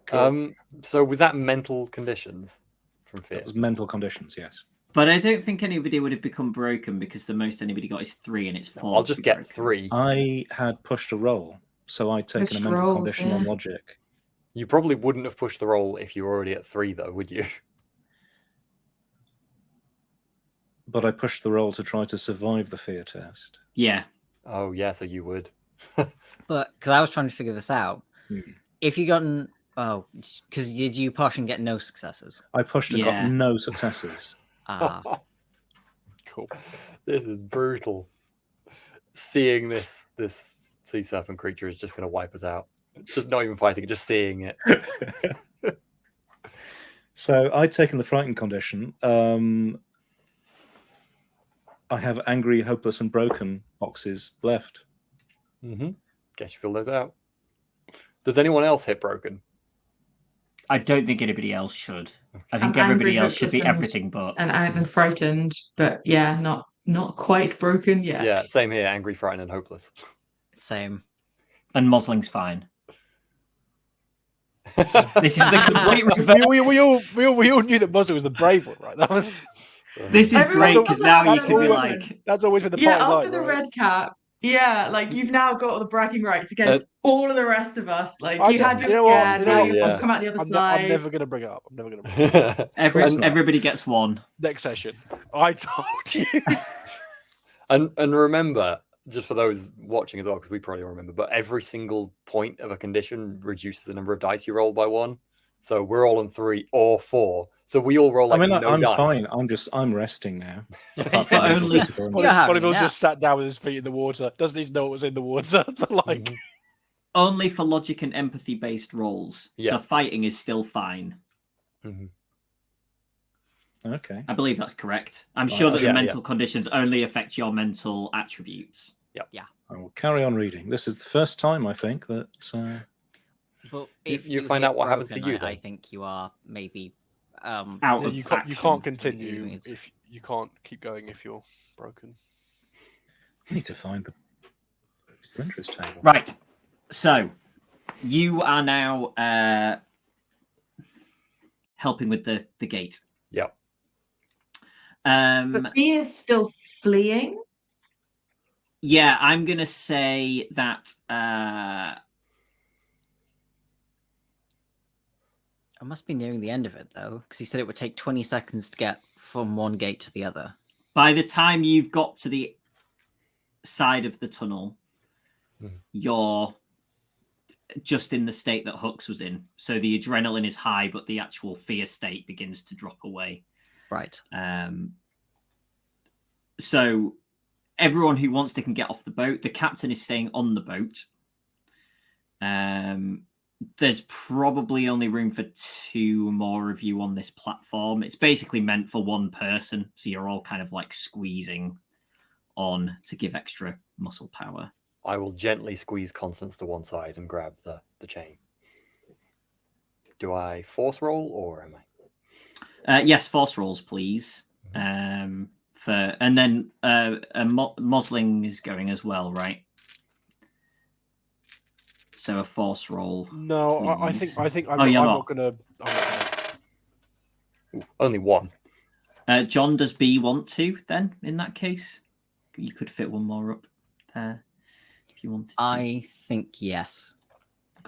Cool. So was that mental conditions from fear? That was mental conditions, yes. But I don't think anybody would have become broken because the most anybody got is 3 and it's 4. I'll just get broken. 3. I had pushed a roll, so I'd taken Pushed a mental rolls, condition on yeah. logic. You probably wouldn't have pushed the roll if you were already at 3, though, would you? But I pushed the roll to try to survive the fear test. Yeah. Oh, yeah, so you would. But because I was trying to figure this out, if you gotten because did you push and get no successes? I pushed and Yeah. got no successes. Cool. This is brutal. Seeing this sea serpent creature is just going to wipe us out. Just not even fighting, just seeing it. So I'd taken the frightened condition. I have angry, hopeless, and broken boxes left. Guess you fill those out. Does anyone else hit broken? I don't think anybody else should. I think I'm everybody angry, else should be hopeless, everything but. and frightened, but yeah, not quite broken yet. Yeah, same here. Angry, frightened, and hopeless. Same. And Mosling's fine. This is the complete reverse. we all knew that Muzzle was the brave one, right? That was. This is Everyone great because does now that you can be all like. That's always been the Yeah, party after line, the right? red cap, yeah, like you've now got all the bragging rights against all of the rest of us. Like I you don't- had your you know what? scare, You now know you've what? come out the other I'm side. never going to bring it up. I'm never going to bring it up. Everybody gets 1. Next session. I told you. And remember, just for those watching as well, because we probably remember, but every single point of a condition reduces the number of dice you roll by 1. So we're all on 3 or 4. So we all roll like no I'm dice. fine. I'm resting now. But only. Bonneville's just sat down with his feet in the water. Doesn't he know what was in the water? But like, Only for logic and empathy based rolls. Yeah. So fighting is still fine. Okay. I believe that's correct. I'm sure that the yeah, mental conditions only affect your mental attributes. I will carry on reading. This is the first time, I think, that... But You- if you find hit out what happens to broken, you, I then. think you are maybe Out yeah, of you action. can't continue It's- if you can't keep going if you're broken. I need to find the interest table. Right. So you are now helping with the gate. Yep. But he is still fleeing. Yeah, I'm gonna say that I must be nearing the end of it though, because he said it would take 20 seconds to get from one gate to the other. By the time you've got to the side of the tunnel, you're just in the state that Hux was in. So the adrenaline is high, but the actual fear state begins to drop away. Right. So everyone who wants to can get off the boat. The captain is staying on the boat. There's probably only room for 2 more of you on this platform. It's basically meant for one person, so you're all kind of like squeezing on to give extra muscle power. I will gently squeeze Constance to one side and grab the chain. Do I force roll or am I? Yes, force rolls, please. And then Mosling is going as well, right? So a force roll. No, I please. think I'm, you're I'm not. not gonna. Ooh, only one. John, does B want to then? In that case, you could fit one more up there if you wanted to. I think yes.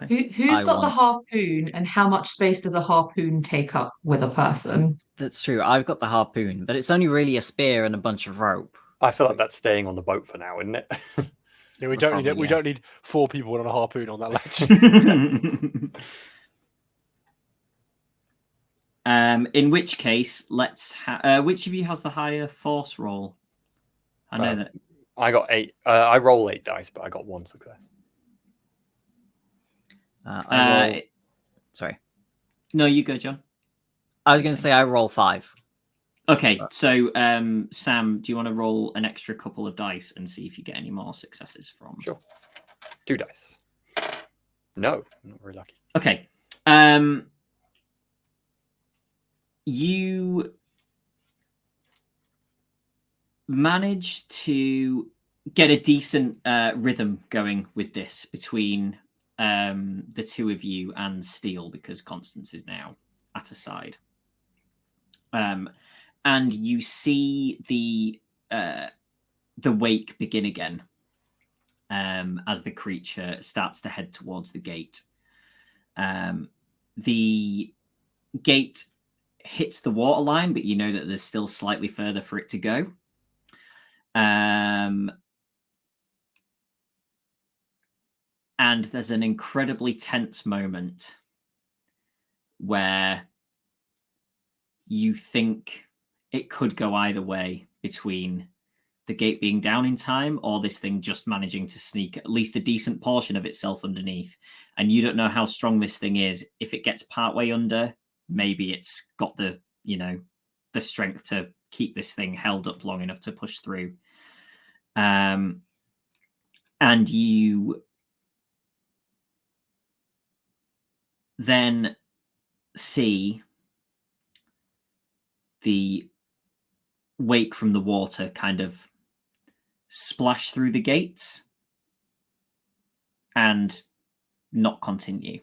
Okay. Who's got the harpoon, and how much space does a harpoon take up with a person? That's true. I've got the harpoon, but it's only really a spear and a bunch of rope. I feel like that's staying on the boat for now, isn't it? Yeah, we don't need it. We Probably, don't need 4 people on a harpoon on that ledge. In which case, let's. Which of you has the higher force roll? I know that. I got 8. I roll 8 dice, but I got 1 success. Sorry. No, you go, John. I was going to say I roll 5. Okay, so Sam, do you want to roll an extra couple of dice and see if you get any more successes from? Sure. 2 dice. No, not very lucky. Okay. You manage to get a decent rhythm going with this between the 2 of you and Steele, because Constance is now at a side. And you see the wake begin again as the creature starts to head towards the gate. The gate hits the waterline, but you know that there's still slightly further for it to go. And there's an incredibly tense moment where you think it could go either way, between the gate being down in time or this thing just managing to sneak at least a decent portion of itself underneath. And you don't know how strong this thing is. If it gets partway under, maybe it's got the strength to keep this thing held up long enough to push through. And you then see the wake from the water kind of splash through the gates and not continue.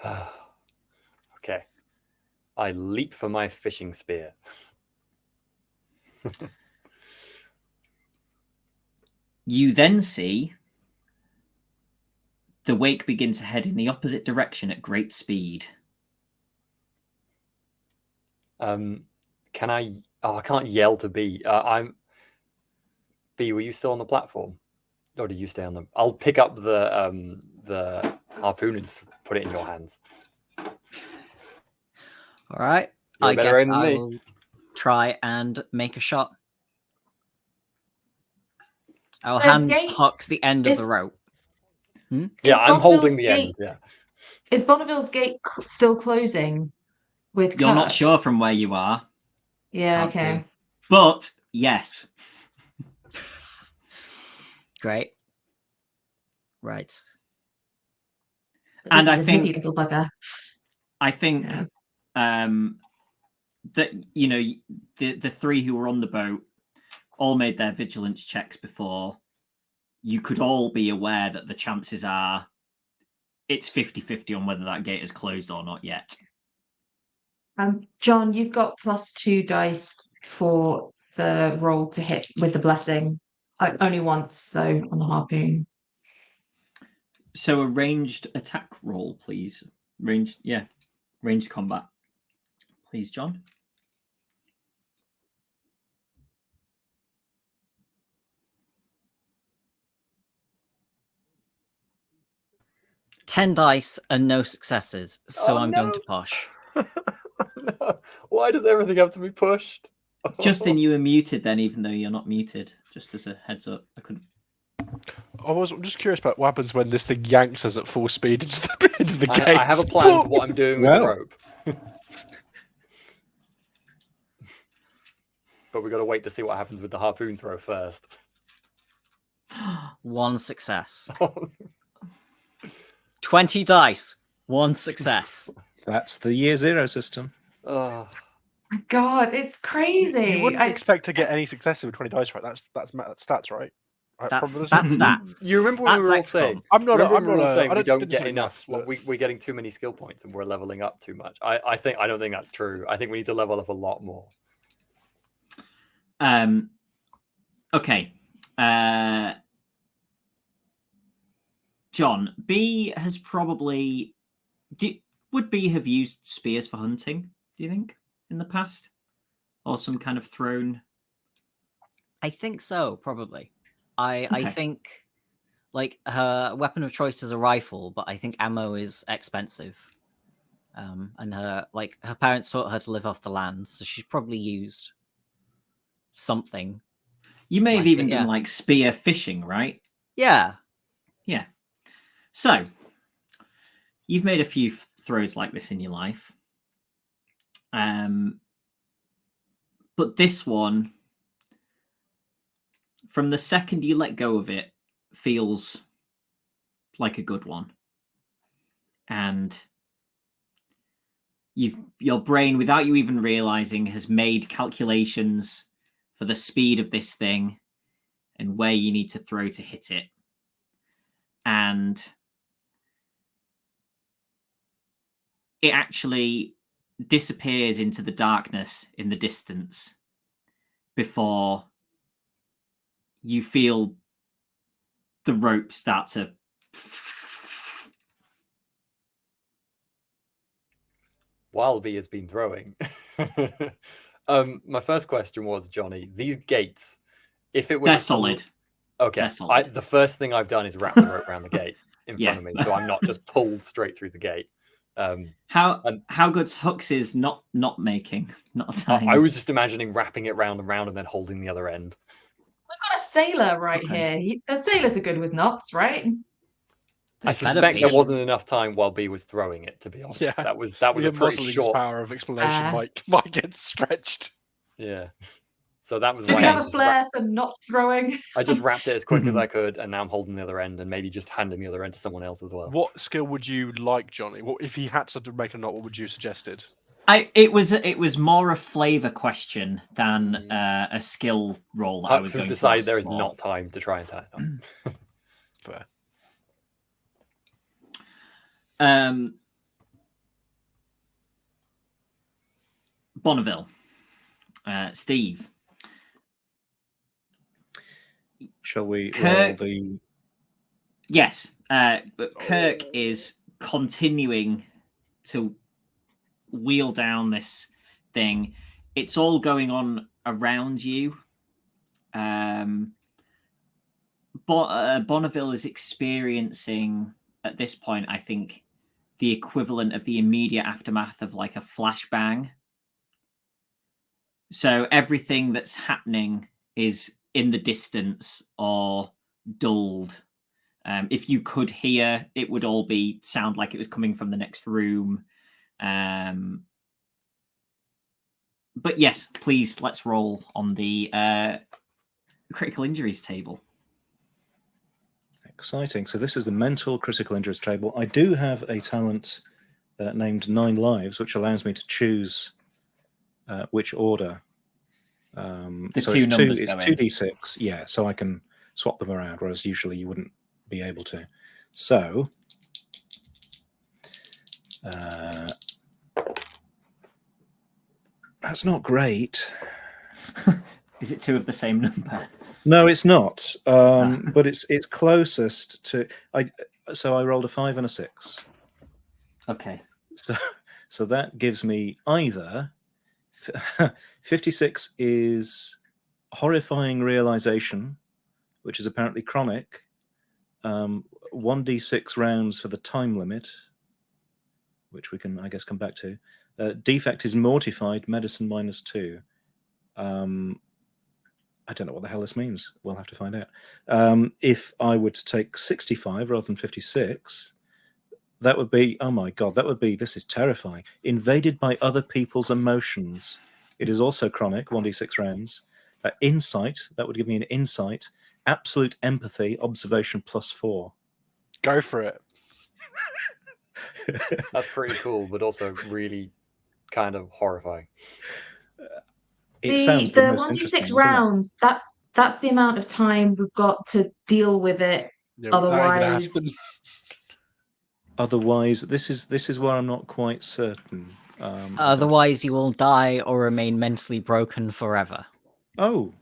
Okay. I leap for my fishing spear. You then see the wake begin to head in the opposite direction at great speed. Can I? Oh, I can't yell to B. B, were you still on the platform, or did you stay on the? I'll pick up the harpoon and put it in your hands. All right. You're I better guess aim than I me. will try and make a shot. I'll hand gate Hux the end of is- the rope. Yeah, I'm holding Bonneville's the end. gate- Yeah. Is Bonneville's gate still closing with You're not Kirk? sure from where you are. Yeah, Can't okay. see. But yes. Great. Right. And This I is a think- nippy little bugger. I think Yeah. that, the 3 who were on the boat all made their vigilance checks before. You could all be aware that the chances are it's 50-50 on whether that gate is closed or not yet. John, you've got +2 dice for the roll to hit with the blessing. Only once, though, on the harpoon. So a ranged attack roll, please. Ranged combat. Please, John. 10 dice and no successes, so Oh, I'm going no. to push. No. Why does everything have to be pushed? Justin, you were muted then, even though you're not muted. Just as a heads up, I couldn't. I'm just curious about what happens when this thing yanks us at full speed into the gates. I have a plan for what I'm doing with the Well. rope. But we've got to wait to see what happens with the harpoon throw first. 1 success. 20 dice, 1 success. That's the year 0 system. Oh, My God, it's crazy. You wouldn't expect to get any successes with 20 dice, right? That's stats, right? That's Probability? stats. you remember when we were all That's saying? XCOM. I'm not. Remember I'm we were not all saying we don't didn't get say enough. maths, Well, but- we're getting too many skill points and we're leveling up too much. I don't think that's true. I think we need to level up a lot more. Okay. John, B has probably. Would B have used spears for hunting, do you think, in the past? Or some kind of thrown? I think so, probably. I Okay. think like her weapon of choice is a rifle, but I think ammo is expensive. And her parents taught her to live off the land, so she's probably used something. You may have Like even it, done yeah. like spear fishing, right? Yeah. Yeah. So, you've made a few throws like this in your life. But this one, from the second you let go of it, feels like a good one. And your brain, without you even realizing, has made calculations for the speed of this thing and where you need to throw to hit it. And it actually disappears into the darkness in the distance before you feel the rope start to While B has been throwing. My first question was, Johnny, these gates, if it was they're solid. Okay. They're solid. The first thing I've done is wrap the rope around the gate in Yeah. front of me, so I'm not just pulled straight through the gate. How good's Hooks is not making, not tying. I was just imagining wrapping it round and round and then holding the other end. We've got a sailor right Okay. here. The sailors are good with knots, right? I They better suspect be. there wasn't enough time while B was throwing it, to be honest. Yeah. That was a William pretty Mosling's short. power of explanation might get stretched. Yeah. So that was Do why we I have a just flair for knot throwing? I just wrapped it as quick as I could, and now I'm holding the other end, and maybe just handing the other end to someone else as well. What skill would you like, Johnny? What if he had to make a knot? What would you suggested? It was more a flavor question than a skill roll that I was Hux has going decided to there ask is for. not time to try and tie it up. Fair. Bonneville, Steve. Shall we roll Kirk- the? Yes, but Kirk is continuing to wheel down this thing. It's all going on around you. Bonneville is experiencing, at this point, I think, the equivalent of the immediate aftermath of like a flashbang. So everything that's happening is in the distance or dulled. If you could hear, it would all sound like it was coming from the next room. But yes, please, let's roll on the critical injuries table. Exciting. So this is the mental critical injuries table. I do have a talent named 9 Lives, which allows me to choose which order. The so two it's numbers it's go in. 2d6. Yeah, so I can swap them around, whereas usually you wouldn't be able to. So that's not great. Is it 2 of the same number? No, it's not. But it's closest to. So I rolled a 5 and a 6. Okay. So that gives me either 56 is horrifying realization, which is apparently chronic, 1d6 rounds for the time limit, which we can, I guess, come back to. Defect is mortified, medicine -2. I don't know what the hell this means. We'll have to find out. If I were to take 65 rather than 56, that would be, oh my God, this is terrifying. Invaded by other people's emotions. It is also chronic, 1d6 rounds. Insight, that would give me an insight. Absolute empathy, observation +4. Go for it. That's pretty cool, but also really kind of horrifying. It sounds the most 1d6 interesting, doesn't it? rounds, that's the amount of time we've got to deal with it. Yeah, that ain't gonna Otherwise, happen. Otherwise, this is where I'm not quite certain. Otherwise, you will die or remain mentally broken forever. Oh,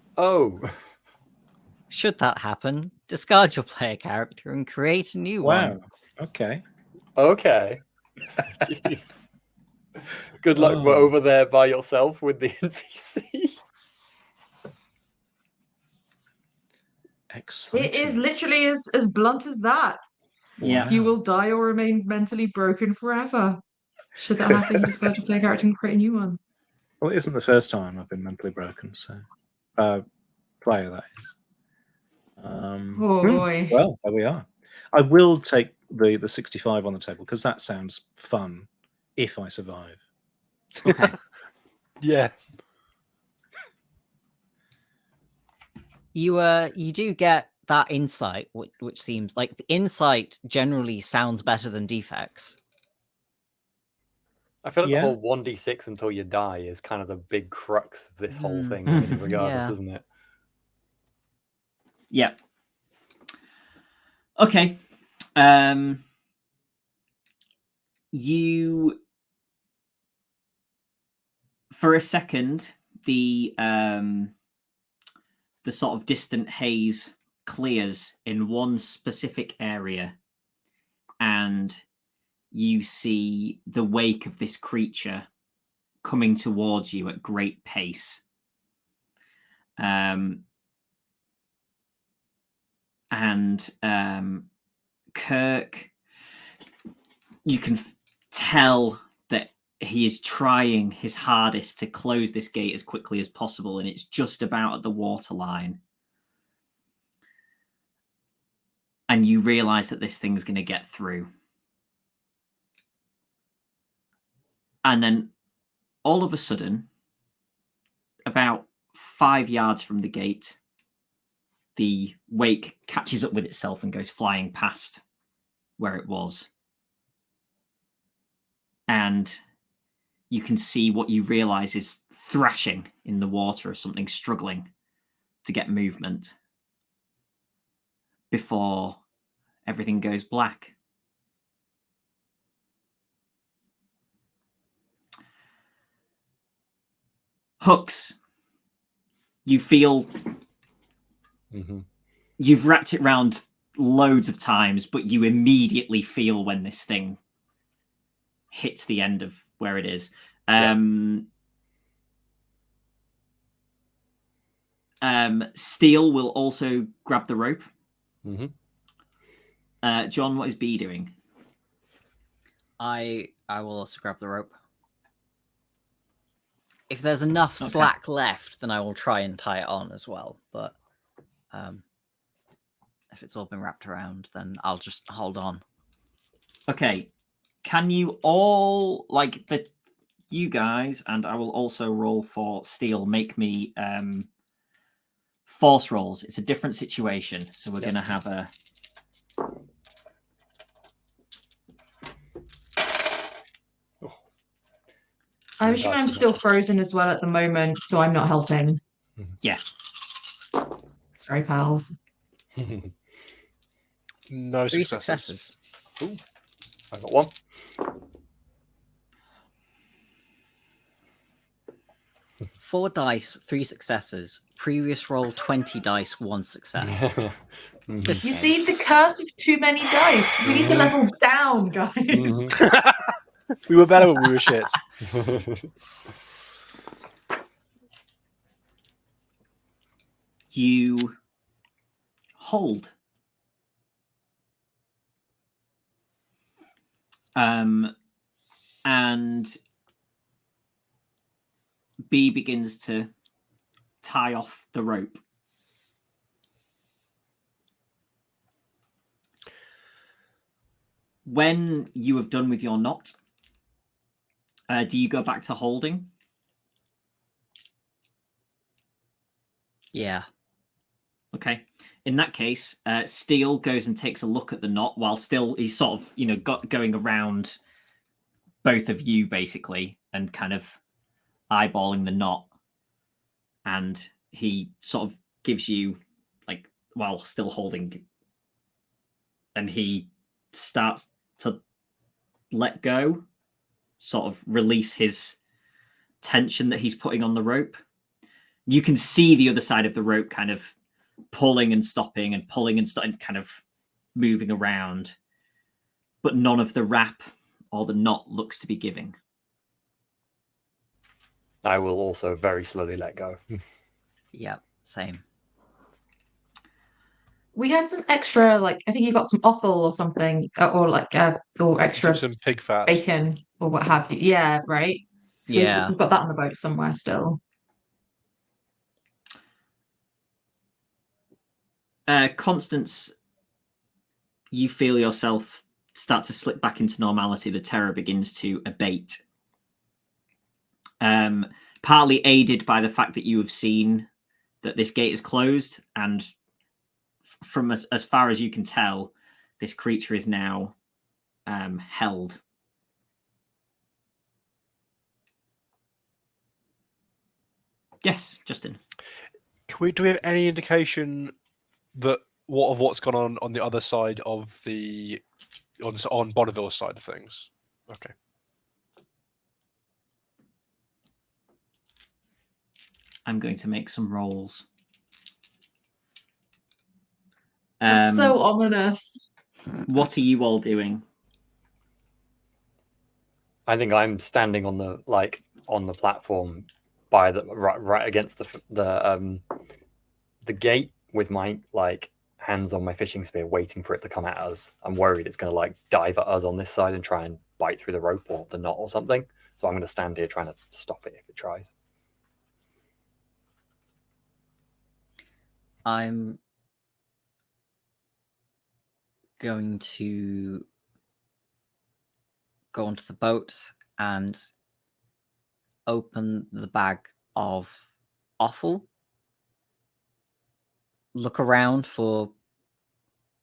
Should that happen, discard your player character and create a new wow. one. Okay. Jeez. Good luck over there by yourself with the NPC. Exciting. it is literally as blunt as that. Yeah. You will die or remain mentally broken forever. Should that happen, you discard your player character and create a new one. Well, it isn't the first time I've been mentally broken, so player that is. Oh boy. Well, there we are. I will take the 65 on the table because that sounds fun if I survive. Okay. Yeah. You do get that insight, which seems like the insight generally sounds better than defects. I feel like Yeah. the whole 1d6 until you die is kind of the big crux of this whole thing, regardless, Yeah. isn't it? Yeah. Okay. You, for a second, the sort of distant haze clears in one specific area, and you see the wake of this creature coming towards you at great pace. Kirk, you can tell that he is trying his hardest to close this gate as quickly as possible, and it's just about at the waterline. And you realize that this thing's going to get through. And then all of a sudden, about 5 yards from the gate, the wake catches up with itself and goes flying past where it was. And you can see what you realize is thrashing in the water or something, struggling to get movement before everything goes black. Hooks, you feel you've wrapped it round loads of times, but you immediately feel when this thing hits the end of where it is. Steel will also grab the rope. John, what is B doing? I will also grab the rope. If there's enough slack left, then I will try and tie it on as well. But if it's all been wrapped around, then I'll just hold on. Okay. Can you all, you guys, and I will also roll for Steel, make me force rolls. It's a different situation. So we're going to have a... I assume I'm still frozen as well at the moment, so I'm not helping. Yeah. Sorry, pals. No 3 successes. Ooh, I got 1. Four dice, 3 successes. Previous roll 20 dice, 1 success. You see the curse of too many dice. We need to level down, guys. We were better when we were shit. You hold And B begins to tie off the rope. When you have done with your knot, do you go back to holding? Yeah. Okay. In that case, Steele goes and takes a look at the knot while still he's sort of, going around both of you basically and kind of eyeballing the knot. And he sort of gives you, like, while still holding, and he starts to let go, sort of release his tension that he's putting on the rope. You can see the other side of the rope kind of pulling and stopping and pulling and stopping, kind of moving around, but none of the wrap or the knot looks to be giving. I will also very slowly let go. Yeah, same. We had some extra, like, I think you got some offal or something, or like or extra Some pig fat. bacon or what have you. Yeah, right. So Yeah. we've got that on the boat somewhere still. Constance, you feel yourself start to slip back into normality. The terror begins to abate. Partly aided by the fact that you have seen that this gate is closed, and from as far as you can tell, this creature is now held. Yes, Justin. Do we have any indication that what's gone on the other side of the on Bonneville's side of things? Okay. I'm going to make some rolls. That's so ominous. What are you all doing? I think I'm standing on the platform by the right against the gate with my hands on my fishing spear, waiting for it to come at us. I'm worried it's going to dive at us on this side and try and bite through the rope or the knot or something. So I'm going to stand here trying to stop it if it tries. I'm going to go onto the boat and open the bag of offal. Look around for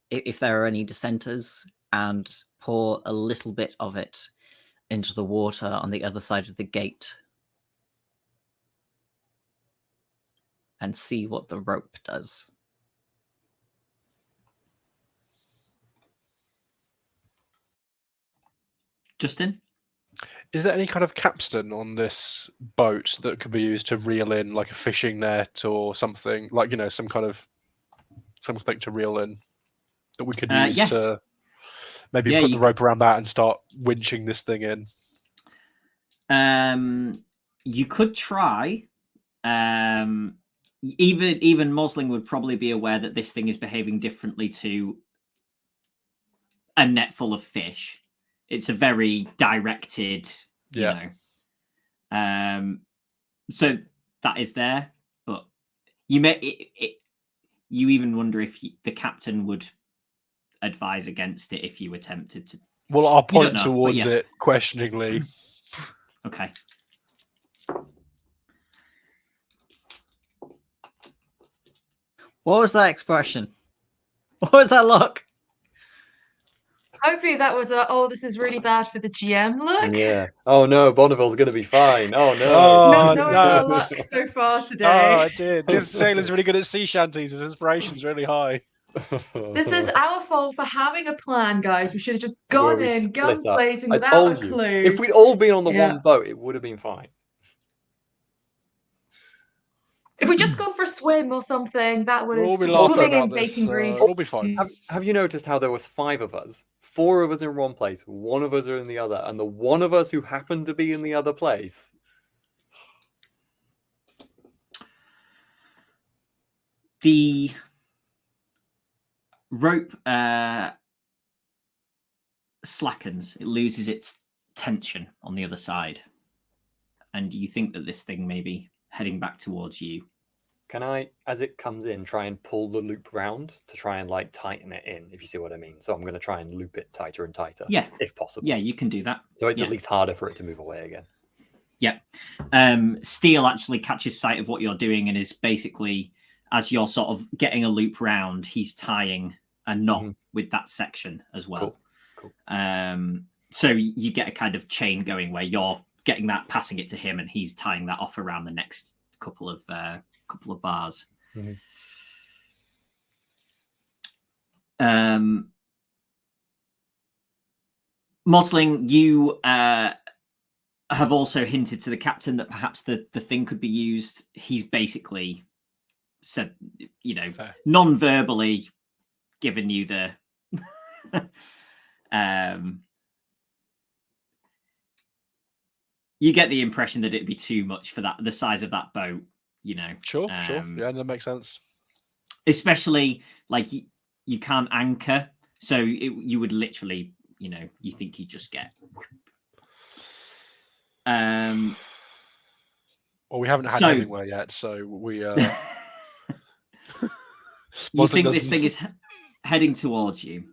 if there are any dissenters and pour a little bit of it into the water on the other side of the gate and see what the rope does. Justin? Is there any kind of capstan on this boat that could be used to reel in, like a fishing net or something, some kind of something to reel in that we could use yes. to maybe put the rope around that and start winching this thing in? You could try. Even Mosling would probably be aware that this thing is behaving differently to a net full of fish. It's a very directed, you know. So that is there, but you you even wonder if the captain would advise against it if you were tempted to. Well, I'll point know, towards it questioningly. Okay. What was that expression? What was that look? Hopefully that was this is really bad for the GM look. Yeah. Oh no, Bonneville's going to be fine. Oh no. Oh, no, no. luck so far today. Oh, dude, this sailor's really good at sea shanties. His inspiration's really high. This is our fault for having a plan, guys. We should have just gone in, guns blazing, without a clue. If we'd all been on the one boat, it would have been fine. If we just gone for a swim or something, that would have been laughing swimming in about bacon this, grease. we'll be fine. Have you noticed how there was 5 of us? 4 of us in one place, 1 of us are in the other, and the one of us who happened to be in the other place. The rope slackens. It loses its tension on the other side. And you think that this thing may be heading back towards you. Can I, as it comes in, try and pull the loop round to try and like tighten it in, if you see what I mean? So I'm going to try and loop it tighter and tighter, Yeah. if possible. Yeah, you can do that. So it's Yeah. at least harder for it to move away again. Yeah. Steel actually catches sight of what you're doing and is basically, as you're sort of getting a loop round, he's tying a knot with that section as well. Cool. So you get a kind of chain going where you're getting that, passing it to him, and he's tying that off around the next couple of bars. Mosling, you have also hinted to the captain that perhaps the thing could be used. He's basically said, Fair. non-verbally given you the you get the impression that it'd be too much for the size of that boat, Sure. Yeah, that makes sense. Especially like you can't anchor, so you would literally, you think you just get. Well, we haven't had anywhere yet, so we. You think this thing is heading towards you?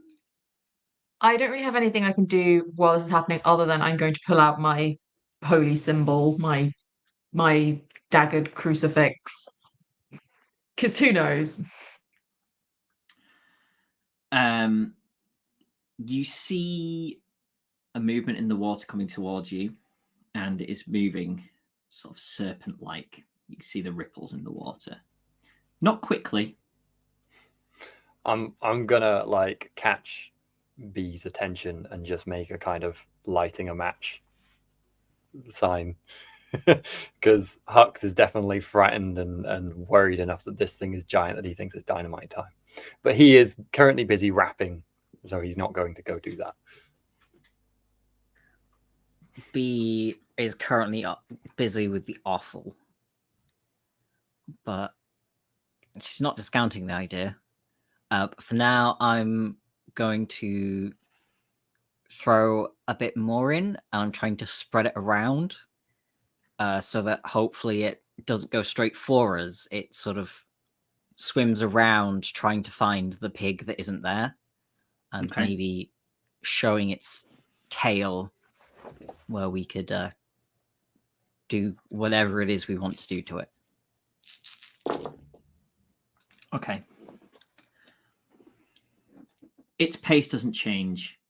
I don't really have anything I can do while this is happening other than I'm going to pull out my holy symbol, my daggered crucifix. Because who knows? You see a movement in the water coming towards you, and it is moving sort of serpent-like. You can see the ripples in the water. Not quickly. I'm gonna like catch B's attention and just make a kind of lighting a match sign. Because Hux is definitely frightened and worried enough that this thing is giant that he thinks it's dynamite time. But he is currently busy rapping, so he's not going to go do that. B is currently busy with the offal, but she's not discounting the idea. For now, I'm going to throw a bit more in, and I'm trying to spread it around so that hopefully it doesn't go straight for us. It sort of swims around trying to find the pig that isn't there, and maybe showing its tail where we could do whatever it is we want to do to it. Okay. Its pace doesn't change.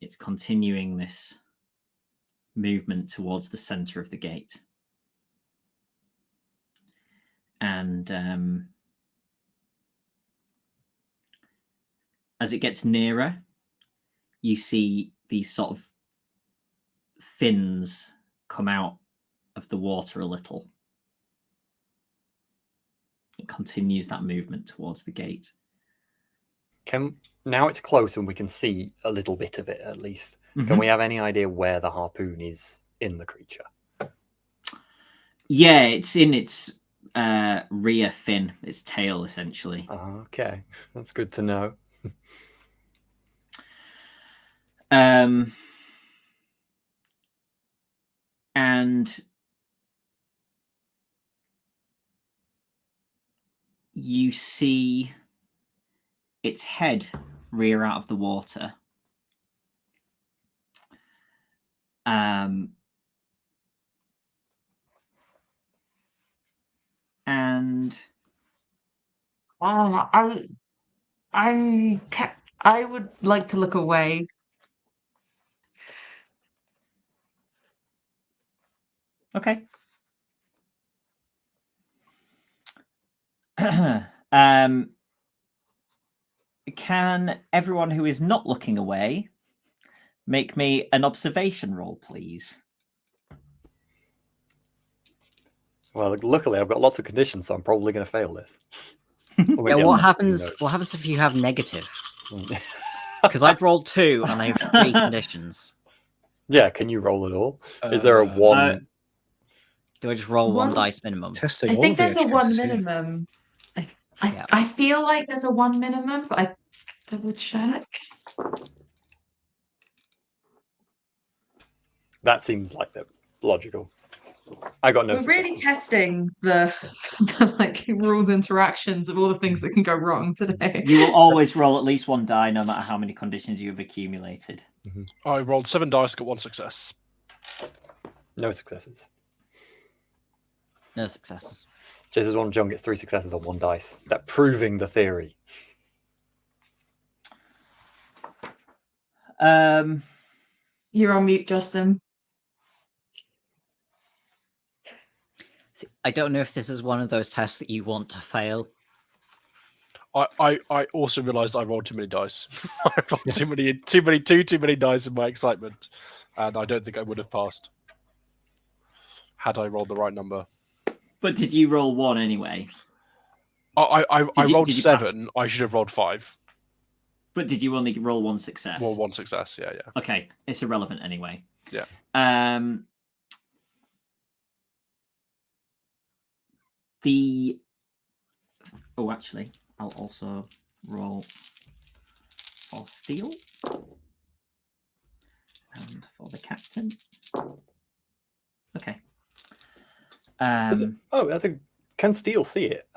It's continuing this movement towards the center of the gate. And as it gets nearer, you see these sort of fins come out of the water a little. It continues that movement towards the gate. Now it's close and we can see a little bit of it at least. Can we have any idea where the harpoon is in the creature? Yeah, it's in its rear fin, its tail, essentially. Okay, that's good to know. And you see its head rear out of the water. And I would like to look away. Okay. Can everyone who is not looking away make me an observation roll, please? Well, luckily I've got lots of conditions, so I'm probably going to fail this. Yeah, what happens? What happens if you have negative? Because I'd rolled 2 and I have 3 conditions. Yeah, can you roll it all? Is there a 1? Do I just roll 1 dice minimum? Testing I all think of there's the a 1 HSs here. minimum. I feel like there's a 1 minimum, but I double check. That seems like the logical. I got no. We're really successes. testing the like rules interactions of all the things that can go wrong today. You will always roll at least one die, no matter how many conditions you've accumulated. I rolled 7 dice, got 1 success. No successes. No successes. Jason's one. John gets 3 successes on 1 dice. That proving the theory. You're on mute, Justin. See, I don't know if this is one of those tests that you want to fail. I also realised I rolled too many dice. I rolled too many dice in my excitement, and I don't think I would have passed had I rolled the right number. But did you roll 1 anyway? I rolled did you pass? 7. I should have rolled 5. But did you only roll 1 success? Well, 1 success. Yeah. Okay, it's irrelevant anyway. Yeah. Actually, I'll also roll for steel and for the captain. Okay. Can Steel see it?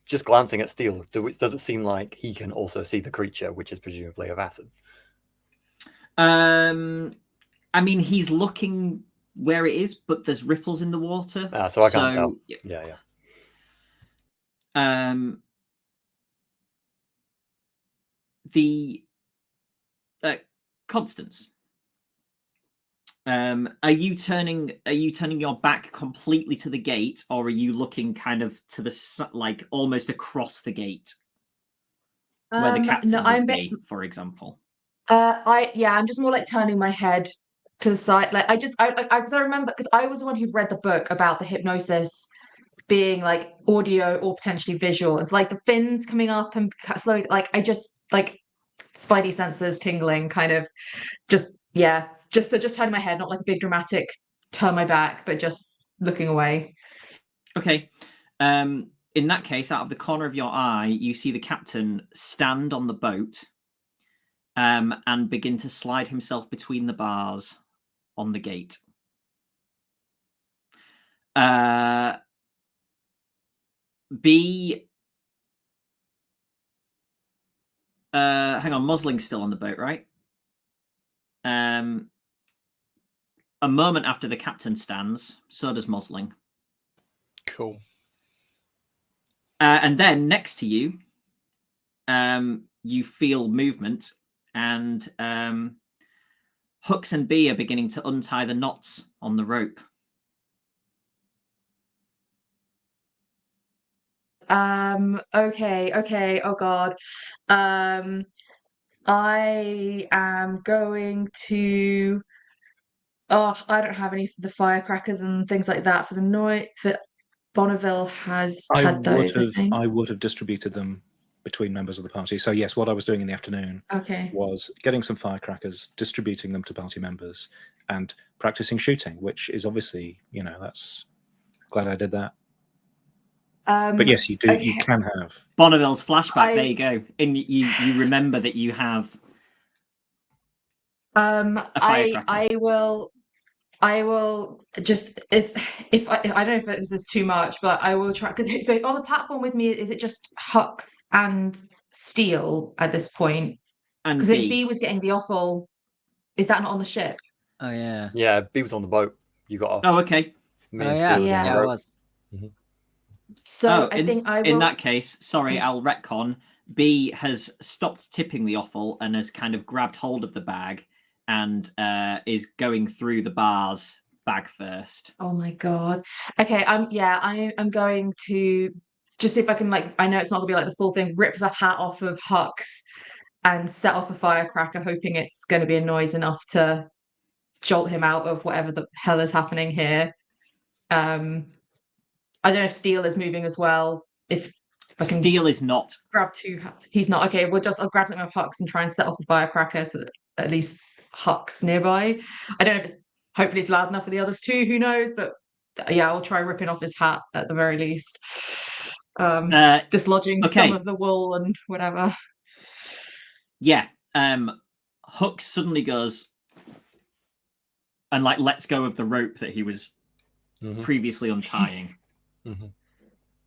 Just glancing at Steel, does it seem like he can also see the creature, which is presumably a Vaesen? I mean, he's looking where it is, but there's ripples in the water. So I can't tell. Yeah. The Constance. Are you turning your back completely to the gate, or are you looking kind of to the like almost across the gate where the captain would be, for example? I'm just more like turning my head to the side. Like because I remember because I was the one who read the book about the hypnosis being like audio or potentially visual. It's like the fins coming up and slowly. Like I just like spidey senses tingling, kind of just turning my head, not like a big dramatic turn my back, but just looking away. Okay. In that case, out of the corner of your eye, you see the captain stand on the boat and begin to slide himself between the bars on the gate. Hang on, Mosling's still on the boat, right? A moment after the captain stands, so does Mosling. Cool. And then next to you, you feel movement, and Hooks and Bee are beginning to untie the knots on the rope. Okay. Oh God. I am going to. Oh, I don't have any of the firecrackers and things like that for the night. For Bonneville has had those, I think. I would have distributed them between members of the party. So yes, what I was doing in the afternoon was getting some firecrackers, distributing them to party members, and practicing shooting, which is obviously, that's glad I did that. But yes, you do. Okay. You can have Bonneville's flashback. There you go. And you remember that you have. I will just if I don't know if this is too much, but I will try because so on the platform with me is it just Hux and Steel at this point? Because if B was getting the offal, is that not on the ship? Oh yeah. Yeah, B was on the boat. You got off. Oh okay. Yeah, it was. Mm-hmm. So I think I will. In that case, sorry, I'll retcon. B has stopped tipping the offal and has kind of grabbed hold of the bag and is going through the bars bag first. Oh my God. Okay, I'm going to just see if I can I know it's not gonna be like the full thing, rip the hat off of Hux and set off a firecracker, hoping it's gonna be a noise enough to jolt him out of whatever the hell is happening here. I don't know if Steel is moving as well. If I can Steel is not. Grab 2 hats. He's not. Okay, I'll grab something off Hux and try and set off the firecracker so that at least Hux nearby. I don't know if hopefully it's loud enough for the others too, who knows, but yeah, I'll try ripping off his hat at the very least. Dislodging some of the wool and whatever. Yeah. Hux suddenly goes, and like lets go of the rope that he was previously untying.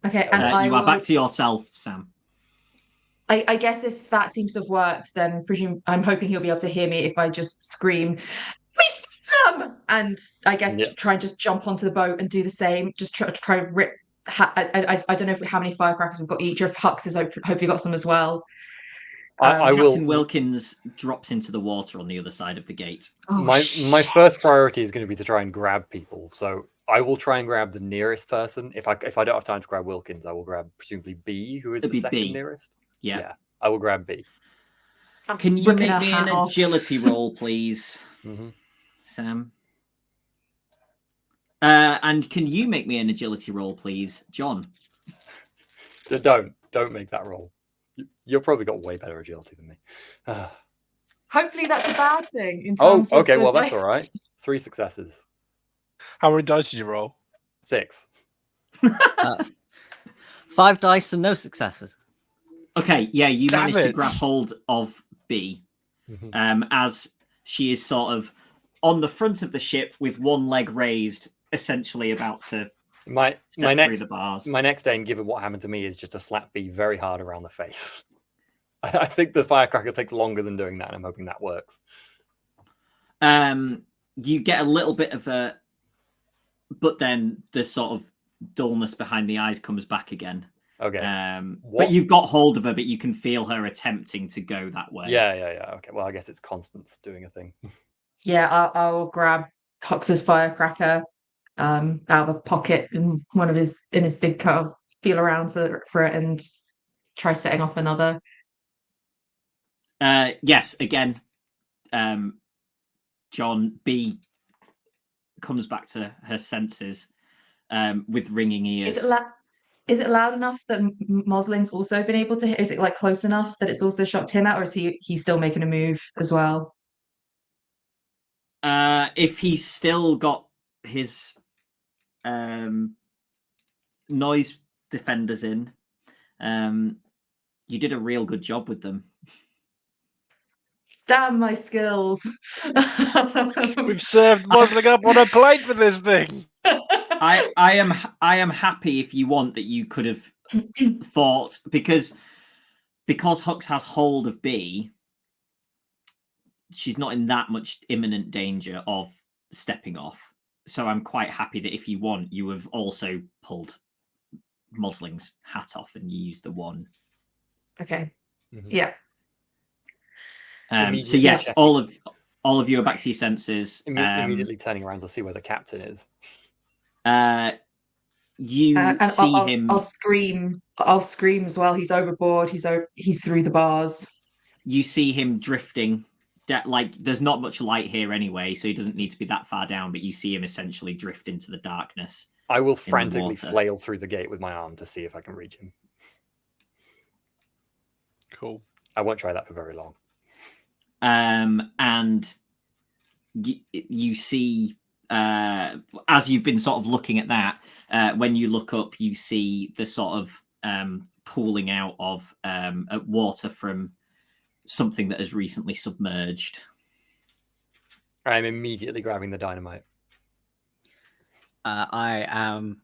Okay, and You are back to yourself, Sam. I guess if that seems to have worked, then I'm hoping he'll be able to hear me if I just scream, "Wisdom!" And I guess try and just jump onto the boat and do the same. Just try to rip. I don't know how many firecrackers we've got each, or if Hux has hopefully got some as well. Captain Wilkins drops into the water on the other side of the gate. My first priority is going to be to try and grab people. So I will try and grab the nearest person. If I don't have time to grab Wilkins, I will grab presumably B, who is the second nearest. Yeah, I will grab B. Can you make me an agility roll, please, Sam? And can you make me an agility roll, please, John? Don't make that roll. You've probably got way better agility than me. Hopefully that's a bad thing. In terms of well, that's all right. 3 successes. How many dice did you roll? 6. 5 dice and no successes. Okay, yeah, you managed to grab hold of B as she is sort of on the front of the ship with one leg raised, essentially about to step through the bars. My next aim, given what happened to me, is just to slap B very hard around the face. I think the firecracker takes longer than doing that, and I'm hoping that works. You get a little bit of a... But then the sort of dullness behind the eyes comes back again. Okay. But you've got hold of her, but you can feel her attempting to go that way. Yeah. Okay. Well, I guess it's Constance doing a thing. Yeah, I'll grab Hux's firecracker out of a pocket in his big coat, feel around for it, and try setting off another. Yes, again, John B comes back to her senses with ringing ears. Is it loud enough that Mosling's also been able to hear? Is it like close enough that it's also shocked him out, or is he's still making a move as well? If he's still got his noise defenders in, you did a real good job with them. Damn my skills. We've served Mosling up on a plate for this thing. I am happy if you want that you could have thought because Hux has hold of B, she's not in that much imminent danger of stepping off. So I'm quite happy that if you want, you have also pulled Mosling's hat off and you used the one. Okay. Yeah. So yes, all of you are back to your senses. Immediately turning around to see where the captain is. You see him. I'll scream. I'll scream as well. He's overboard. He's through the bars. You see him drifting. Like there's not much light here anyway, so he doesn't need to be that far down. But you see him essentially drift into the darkness. I will frantically flail through the gate with my arm to see if I can reach him. Cool. I won't try that for very long. And you see, as you've been sort of looking at that, when you look up, you see the sort of pooling out of water from something that has recently submerged. I'm immediately grabbing the dynamite. I am.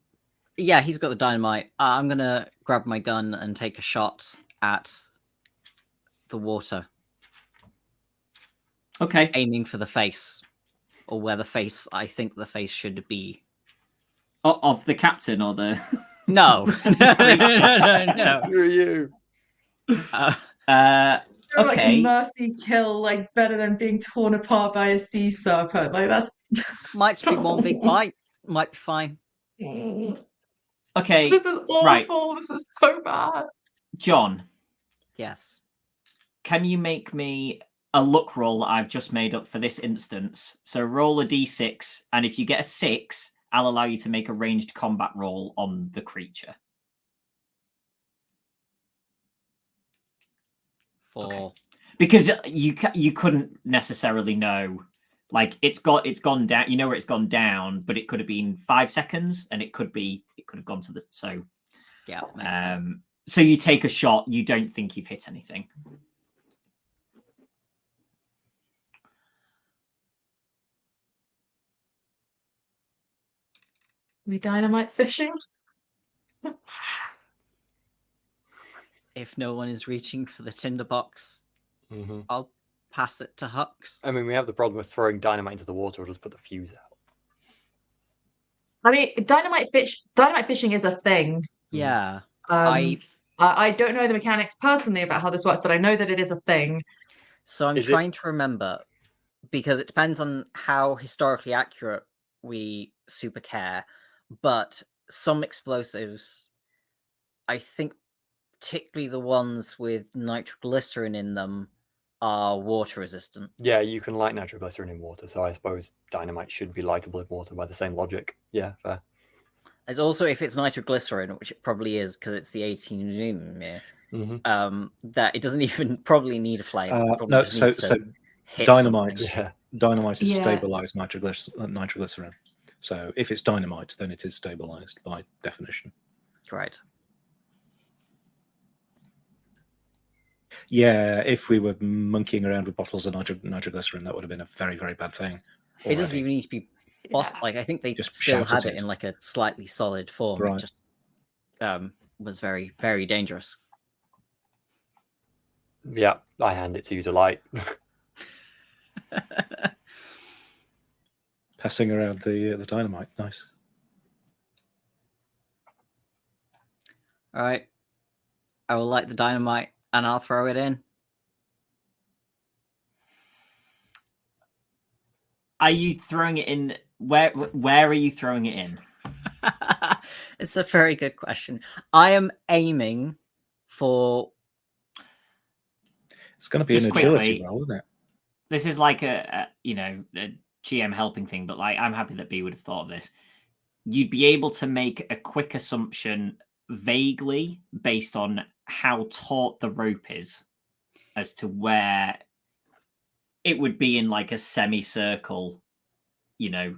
Yeah, he's got the dynamite. I'm going to grab my gun and take a shot at the water. Okay. Aiming for the face, or where I think the face should be. Of the captain or the... No. No. Screw you. Okay. Like Okay. a mercy kill, like better than being torn apart by a sea serpent. Like that's Might be one big bite. Might be fine. Okay. This is awful. Right. This is so bad. John, Yes. can you make me a luck roll that I've just made up for this instance? So roll a d6, and if you get a 6, I'll allow you to make a ranged combat roll on the creature. 4. Okay. Because you couldn't necessarily know, like it's gone down. You know where it's gone down, but it could have been 5 seconds, and it could have gone to the so. Yeah. Makes sense. So you take a shot. You don't think you've hit anything. We dynamite fishing. If no one is reaching for the tinderbox, I'll pass it to Hux. I mean, we have the problem of throwing dynamite into the water. We'll just put the fuse out. I mean, dynamite fishing is a thing. Yeah. I don't know the mechanics personally about how this works, but I know that it is a thing. So I'm trying to remember, because it depends on how historically accurate we super care, but some explosives, I think particularly the ones with nitroglycerin in them, are water resistant. Yeah, you can light nitroglycerin in water, so I suppose dynamite should be lightable in water by the same logic. Yeah, fair. There's also, if it's nitroglycerin, which it probably is because it's the 18 that it doesn't even probably need a flame. No, so dynamite. Something. Dynamite is stabilized nitroglycerin. So if it's dynamite, then it is stabilized by definition. Right. Yeah, if we were monkeying around with bottles of nitroglycerin, that would have been a very, very bad thing. It doesn't even need to be like, I think they Just still shout at had it in like a slightly solid form. Right. It just was very, very dangerous. Yeah, I hand it to you to light. Passing around the dynamite. Nice. All right. I will light the dynamite and I'll throw it in. Are you throwing it in? Where are you throwing it in? It's a very good question. I am aiming for... It's going to be Just an agility quickly, roll, isn't it? This is like a GM helping thing, but like I'm happy that B would have thought of this. You'd be able to make a quick assumption vaguely based on how taut the rope is as to where it would be in like a semicircle, a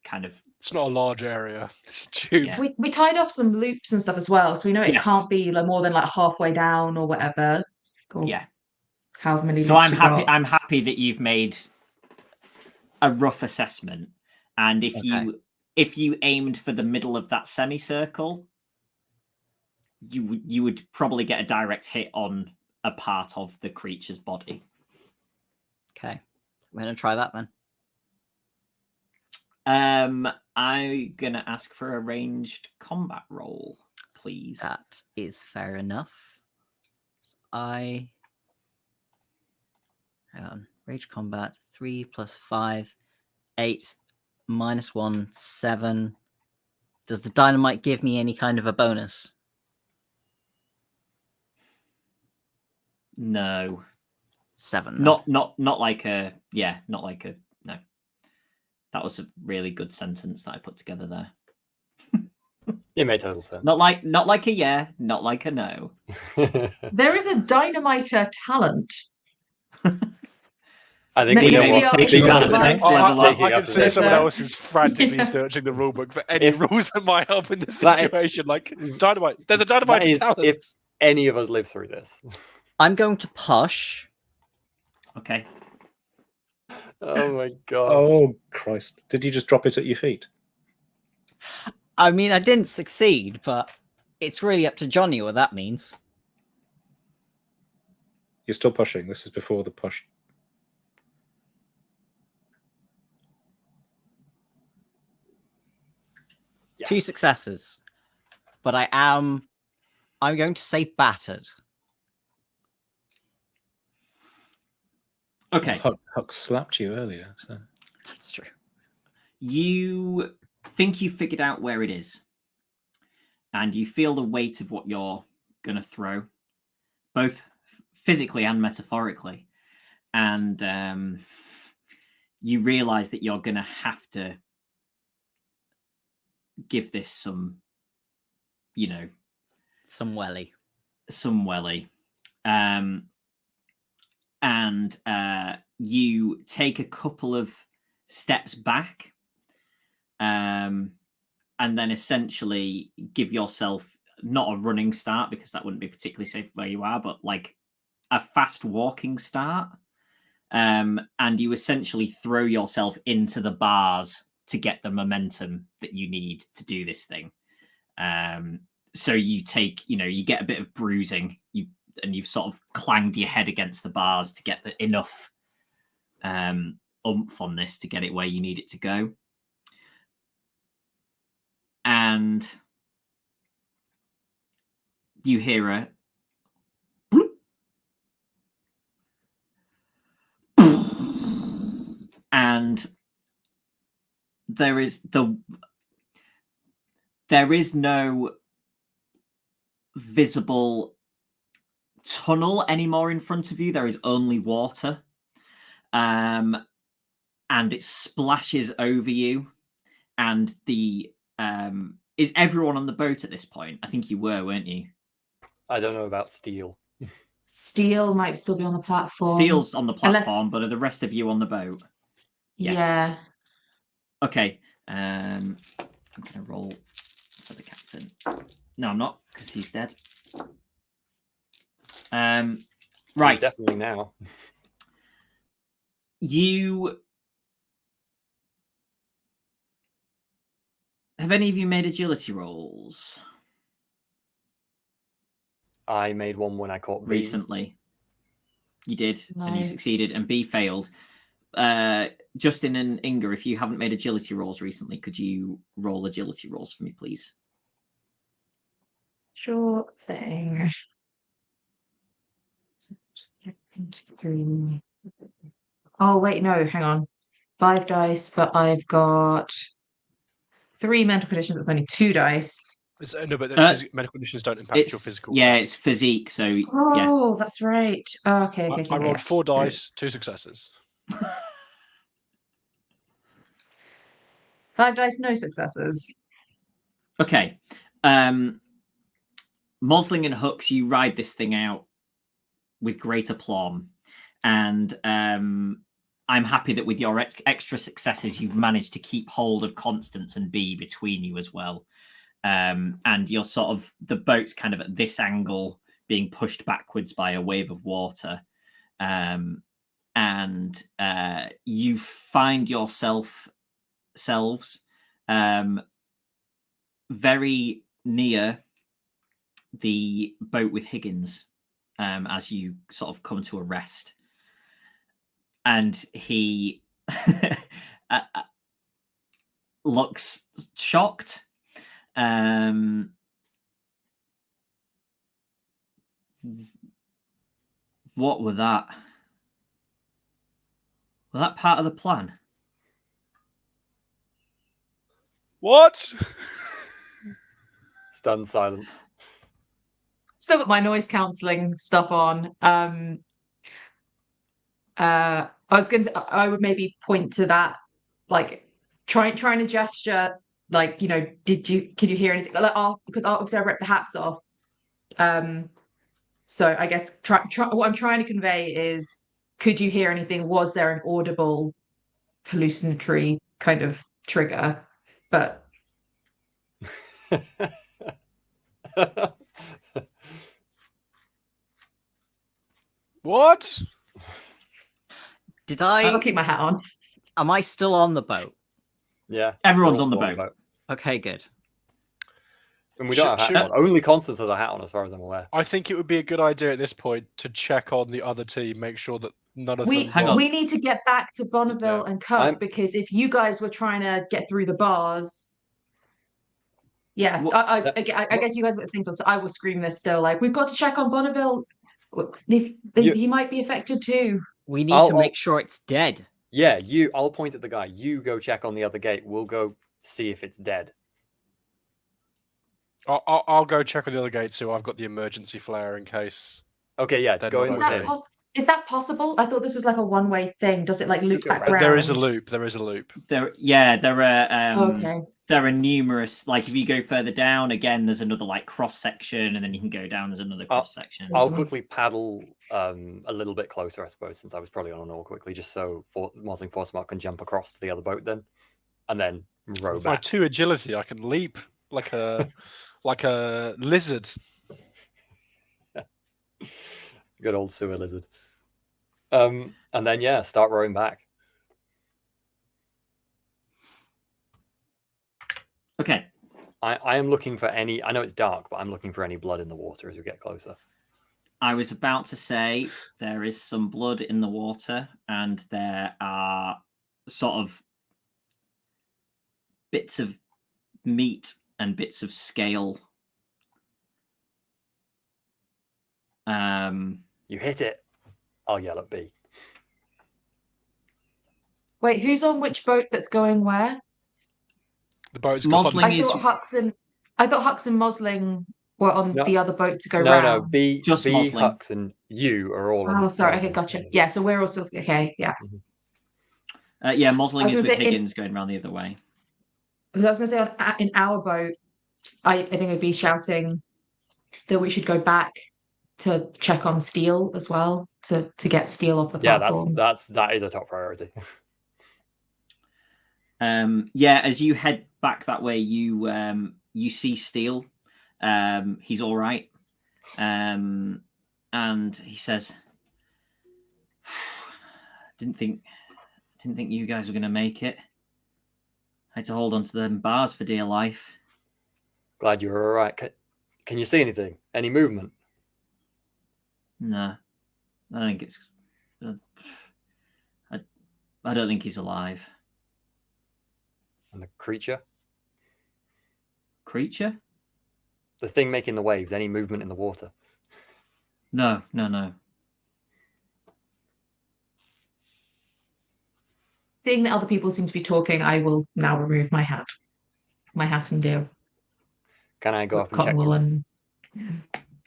kind of... It's not a large area. It's a tube. Yeah. We tied off some loops and stuff as well, so we know it can't be like more than like halfway down or whatever. Or Yeah. however many. So loops I'm you've happy. got. I'm happy that you've made a rough assessment, and if you aimed for the middle of that semicircle, you would probably get a direct hit on a part of the creature's body. Okay, we're gonna try that then. I'm gonna ask for a ranged combat roll, please. That is fair enough. So hang on. Rage combat 3 + 5, 8 -1, 7. Does the dynamite give me any kind of a bonus? No. 7. Not like a no. That was a really good sentence that I put together there. It made total sense. Not like a yeah, not like a no. There is a dynamiter talent. I think Maybe we we are taking in that the to the right next place. level. I can see someone there. else is frantically Yeah. searching the rulebook for any If- rules that might help in this That is- situation. Like dynamite. There's a That dynamite is talent. if any of us live through this. I'm going to push. Okay. Oh my god. Oh, Christ. Did you just drop it at your feet? I mean, I didn't succeed, but it's really up to Jonny what that means. You're still pushing. This is before the push. Yes. 2 successes. But I'm going to say battered. Okay. Huck slapped you earlier. So. That's true. You think you figured out where it is, and you feel the weight of what you're going to throw, both physically and metaphorically. And you realize that you're going to have to give this some, Some welly. And you take a couple of steps back, and then essentially give yourself not a running start, because that wouldn't be particularly safe where you are, but like a fast walking start. And you essentially throw yourself into the bars to get the momentum that you need to do this thing. So you take, you get a bit of bruising, and you've sort of clanged your head against the bars to get enough oomph on this to get it where you need it to go. And you hear a bloop. And there is no visible tunnel anymore in front of you. There is only water. And it splashes over you. And is everyone on the boat at this point? I think you were, weren't you? I don't know about Steel. Steel might still be on the platform. Steel's on the platform, but are the rest of you on the boat? Yeah. Okay. I'm going to roll for the captain. No, I'm not, because he's dead. Right. Definitely now. Have any of you made agility rolls? I made one when I caught B. Recently. You did, No. and you succeeded, and B failed. Justin and Inga, if you haven't made agility rolls recently, could you roll agility rolls for me, please? Sure thing. Oh, wait, no, hang on. 5 dice, but I've got 3 mental conditions with only 2 dice. No, but medical conditions don't impact your physical. Yeah, it's physique, so yeah. Oh, that's right. Oh, okay. I rolled 4 dice, 2 successes. 5 dice, no successes. Okay. Mosling and Hooks, you ride this thing out with great aplomb. And I'm happy that with your extra successes, you've managed to keep hold of Constance and B between you as well. And you're sort of, the boat's kind of at this angle, being pushed backwards by a wave of water. And you find yourselves very near the boat with Higgins as you sort of come to a rest. And he looks shocked. What was that? Was that part of the plan? What? Stunned silence. Still got my noise cancelling stuff on. I would maybe point to that, like trying to gesture, like, could you hear anything? Like, because obviously I ripped the hats off. So I guess what I'm trying to convey is, could you hear anything? Was there an audible hallucinatory kind of trigger? But What? I'll keep my hat on. Am I still on the boat? Yeah. Everyone's we're on the all boat. Okay, good. And we don't have hats on. Only Constance has a hat on, as far as I'm aware. I think it would be a good idea at this point to check on the other team, make sure that none of them. Hang on. We need to get back to Bonneville and Kirk, because if you guys were trying to get through the bars, I guess you guys would think so. So I will scream this still, like, we've got to check on Bonneville. He might be affected too. We need to make sure it's dead. Yeah, I'll point at the guy. You go check on the other gate. We'll go see if it's dead. I'll go check on the other gate too. I've got the emergency flare in case. Okay, yeah, go in with him. Is that possible? I thought this was like a one-way thing. Does it like loop back around? There is a loop. There is a loop. There are numerous. Like, if you go further down, again, there's another like cross section, and then you can go down. There's another cross section. I'll quickly paddle a little bit closer, I suppose, since I was probably on an oar quickly, just so Mosling Forsmark can jump across to the other boat then, and then row back. My 2 agility, I can leap like a lizard. Good old sewer lizard. And then start rowing back. Okay. I am looking for any. I know it's dark, but I'm looking for any blood in the water as we get closer. I was about to say there is some blood in the water, and there are sort of bits of meat and bits of scale. You hit it. I'll yell at B. Wait, who's on which boat that's going where? The boat's Mosling gone. is I thought Hux and Mosling were on No. the other boat to go No, round. B, Just B, Mosling. Hux, and you are all on. Oh, sorry. Okay, Mosling. gotcha. Yeah, so we're all still okay. Yeah, yeah, Mosling was is gonna with say Higgins going around the other way. because I was going to say in our boat, I think it'd be shouting that we should go back to check on Steel as well to get Steel off the Yeah, platform. that is a top priority. Yeah, as you head back that way, you see Steel. He's all right, and he says, "Didn't think you guys were going to make it. I had to hold on to them bars for dear life." Glad you're all right. Can you see anything? Any movement? No, I think it's. I don't think he's alive. And the creature? Creature? The thing making the waves? Any movement in the water? No. Seeing that other people seem to be talking, I will now remove my hat and deal. Can I go up and Cotton check? wool and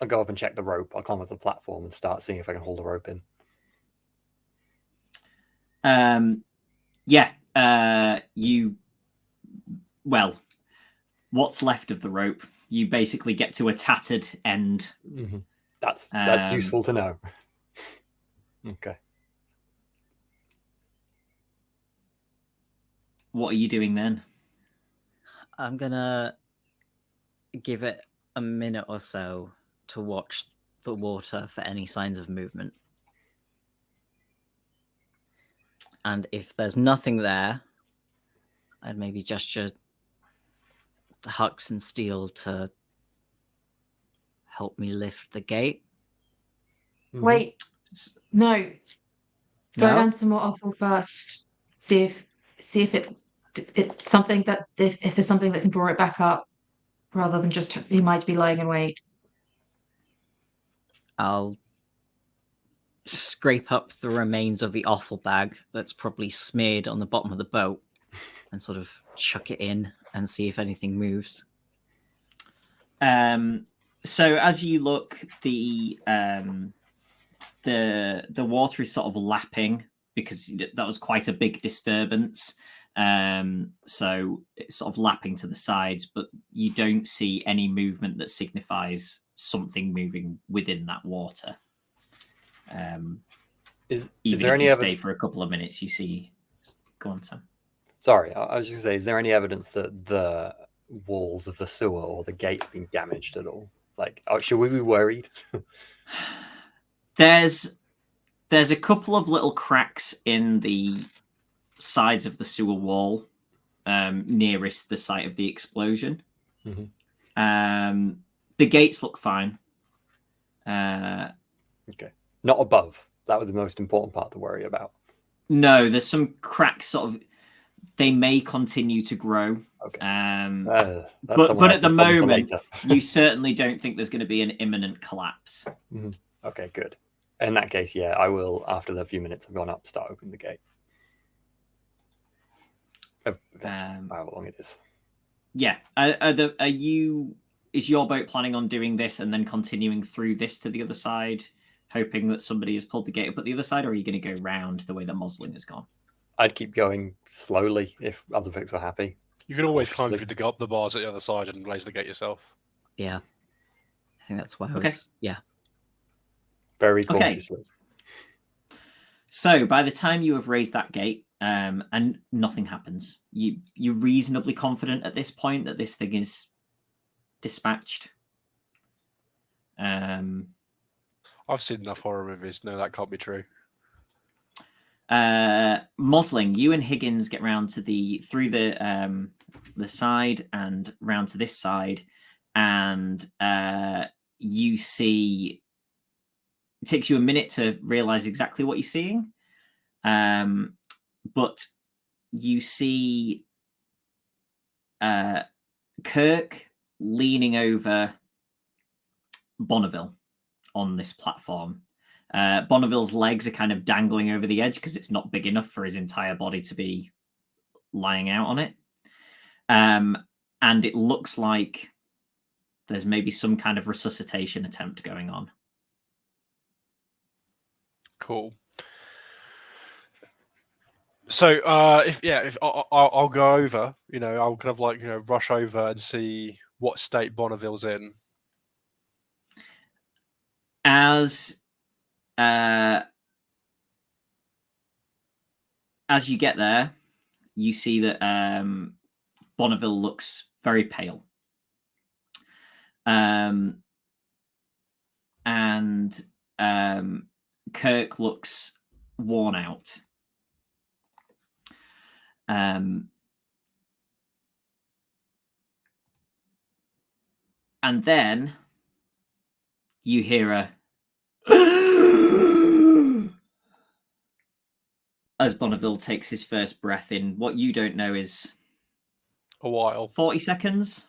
I'll go up and check the rope. I'll climb up the platform and start seeing if I can hold the rope in. Yeah. Well, what's left of the rope? You basically get to a tattered end. Mm-hmm. That's useful to know. Okay. What are you doing then? I'm gonna give it a minute or so to watch the water for any signs of movement. And if there's nothing there, I'd maybe gesture to Hux and Steel to help me lift the gate. Mm-hmm. wait, no. Throw No? down some more offal first. See if it's something that if there's something that can draw it back up, rather than just he might be lying in wait. I'll scrape up the remains of the offal bag that's probably smeared on the bottom of the boat and sort of chuck it in and see if anything moves. So as you look, the water is sort of lapping because that was quite a big disturbance. So it's sort of lapping to the sides, but you don't see any movement that signifies something moving within that water. Is Even there if any you evidence? stay for a couple of minutes, you see. Go on, Sam. Sorry, I was just going to say, is there any evidence that the walls of the sewer or the gate have been damaged at all? Like, should we be worried? There's a couple of little cracks in the sides of the sewer wall nearest the site of the explosion. Mm-hmm. The gates look fine. Okay. Not above. That was the most important part to worry about. No, there's some cracks sort of. They may continue to grow. Okay. But at the moment, you certainly don't think there's going to be an imminent collapse. Mm-hmm. Okay, good. In that case, yeah, I will, after the few minutes have gone up, start opening the gate. How long it is. Yeah. Is your boat planning on doing this and then continuing through this to the other side, hoping that somebody has pulled the gate up at the other side, or are you going to go round the way that Mosling has gone? I'd keep going slowly if other folks are happy. You can always climb Cautiously. through the bars at the other side and raise the gate yourself. Yeah. I think that's why I was... Okay. Yeah. Very Okay. cautiously. So by the time you have raised that gate, and nothing happens, you're reasonably confident at this point that this thing is dispatched. I've seen enough horror movies. No, that can't be true. Mosling, you and Higgins get round to through the side and round to this side, and you see. It takes you a minute to realize exactly what you're seeing, but you see Kirk leaning over Bonneville on this platform. Bonneville's legs are kind of dangling over the edge because it's not big enough for his entire body to be lying out on it. And it looks like there's maybe some kind of resuscitation attempt going on. Cool. So if I'll go over, I'll kind of like rush over and see what state Bonneville's in. As you get there, you see that Bonneville looks very pale. And Kirk looks worn out. And then you hear a as Bonneville takes his first breath in what you don't know is a while. 40 seconds.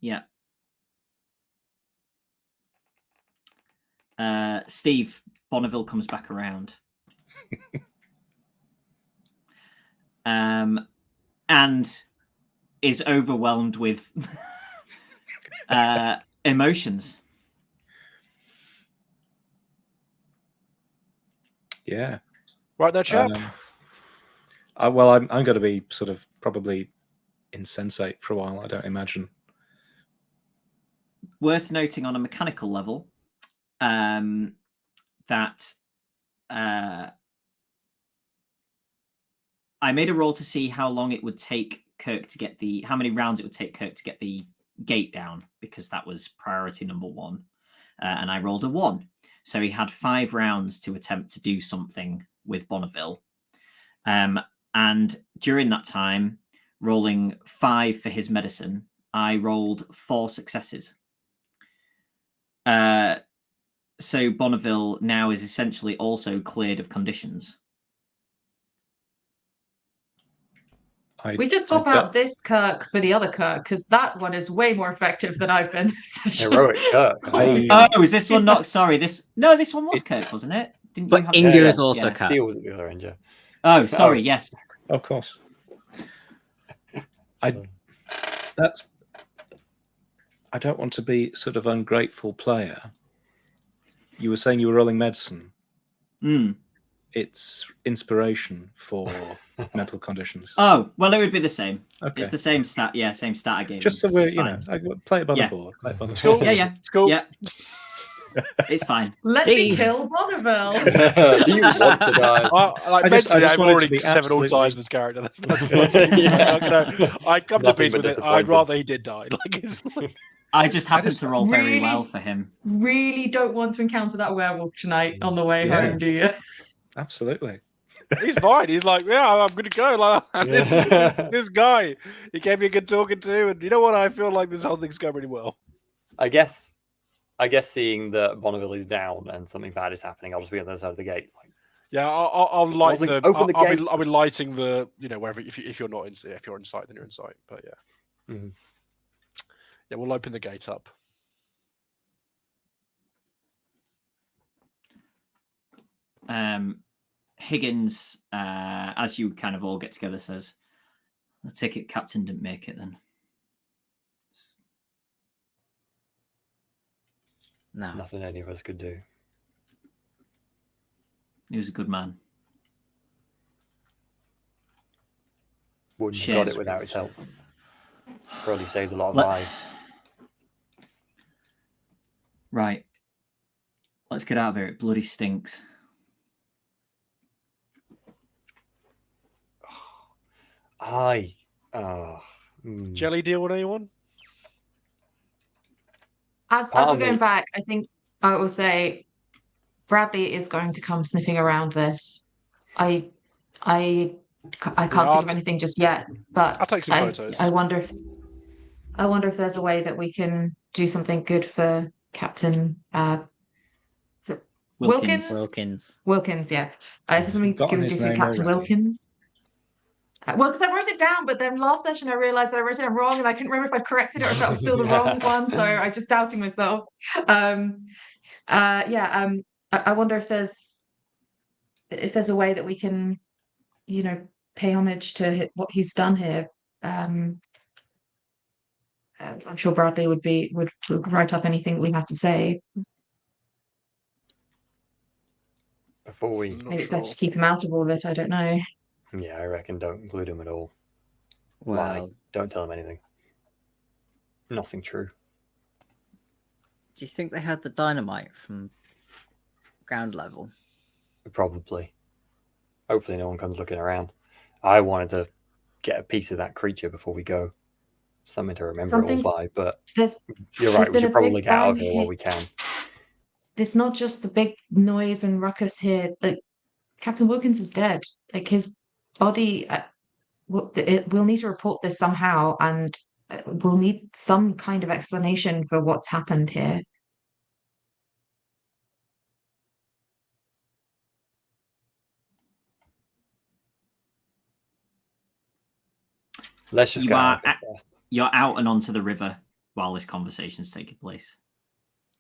Yeah. Steve, Bonneville comes back around. And is overwhelmed with emotions. Yeah. Right there, chap. I'm going to be sort of probably insensate for a while, I don't imagine. Worth noting on a mechanical level that I made a roll to see how long it would take Kirk to get how many rounds it would take Kirk to get the gate down, because that was priority number 1. And I rolled a 1. So he had 5 rounds to attempt to do something with Bonneville. And during that time, rolling 5 for his medicine, I rolled 4 successes. So Bonneville now is essentially also cleared of conditions. We could swap out this Kirk for the other Kirk, because that one is way more effective than I've been. Heroic Kirk. Oh, is this one not? Sorry, this one was Kirk, wasn't it? Didn't you have? Inga is also Kirk. Steel was at the other end, yeah. Oh, sorry. Yes, of course. I don't want to be sort of ungrateful player. You were saying you were rolling medicine. It's inspiration for mental conditions. Oh, well, it would be the same. Okay. It's the same stat. Yeah, same stat I gave. Just so we're, play it by the board. Play it by the board. Yeah. It's cool. Yeah. It's fine. Let me kill Bonneville. Do you want to die? I've already 7 all times this character. That's I come to peace with it. I'd rather he did die. I just happened to roll very well for him. Really don't want to encounter that werewolf tonight on the way home, do you? Absolutely. He's fine. He's like, yeah, I'm going to go. This guy, he gave me a good talking to, and you know what? I feel like this whole thing's going really well. I guess seeing that Bonneville is down and something bad is happening, I'll just be on the other side of the gate. Yeah, I'll light like, the. open the gate. I'll be lighting the. Wherever if you're not in, if you're inside, then you're inside. But yeah, yeah, we'll open the gate up. Higgins, as you kind of all get together, says, "I take it Captain didn't make it then." No. Nothing any of us could do. He was a good man. Wouldn't have got it without his help. Probably saved a lot of lives. Right. Let's get out of here. It bloody stinks. Jelly deal with anyone? As we're going back, I think I will say Bradley is going to come sniffing around this. I can't think of anything just yet, but I'll take some photos. I wonder if there's a way that we can do something good for Captain is it Wilkins. Wilkins, yeah. If there's something Forgotten good we his do for name Captain already. Wilkins. Well, because I wrote it down, but then last session I realized that I wrote it down wrong, and I couldn't remember if I corrected it or if that was still the wrong one. So I just doubting myself. I wonder if there's a way that we can, pay homage to what he's done here. I'm sure Bradley would write up anything that we have to say. Before we, Maybe it's better to keep him out of all of it. I don't know. yeah, I reckon don't include him at all. Well, Lie. Don't tell him anything. Nothing true. do you think they had the dynamite from ground level? Probably. Hopefully no one comes looking around. I wanted to get a piece of that creature before we go. Something to remember it all by, but you're right, we should probably get out of here while we can. It's not just the big noise and ruckus here. Like, Captain Wilkins is dead. Like, his body, we'll need to report this somehow, and we'll need some kind of explanation for what's happened here. Let's just go. You're out and onto the river while this conversation's taking place.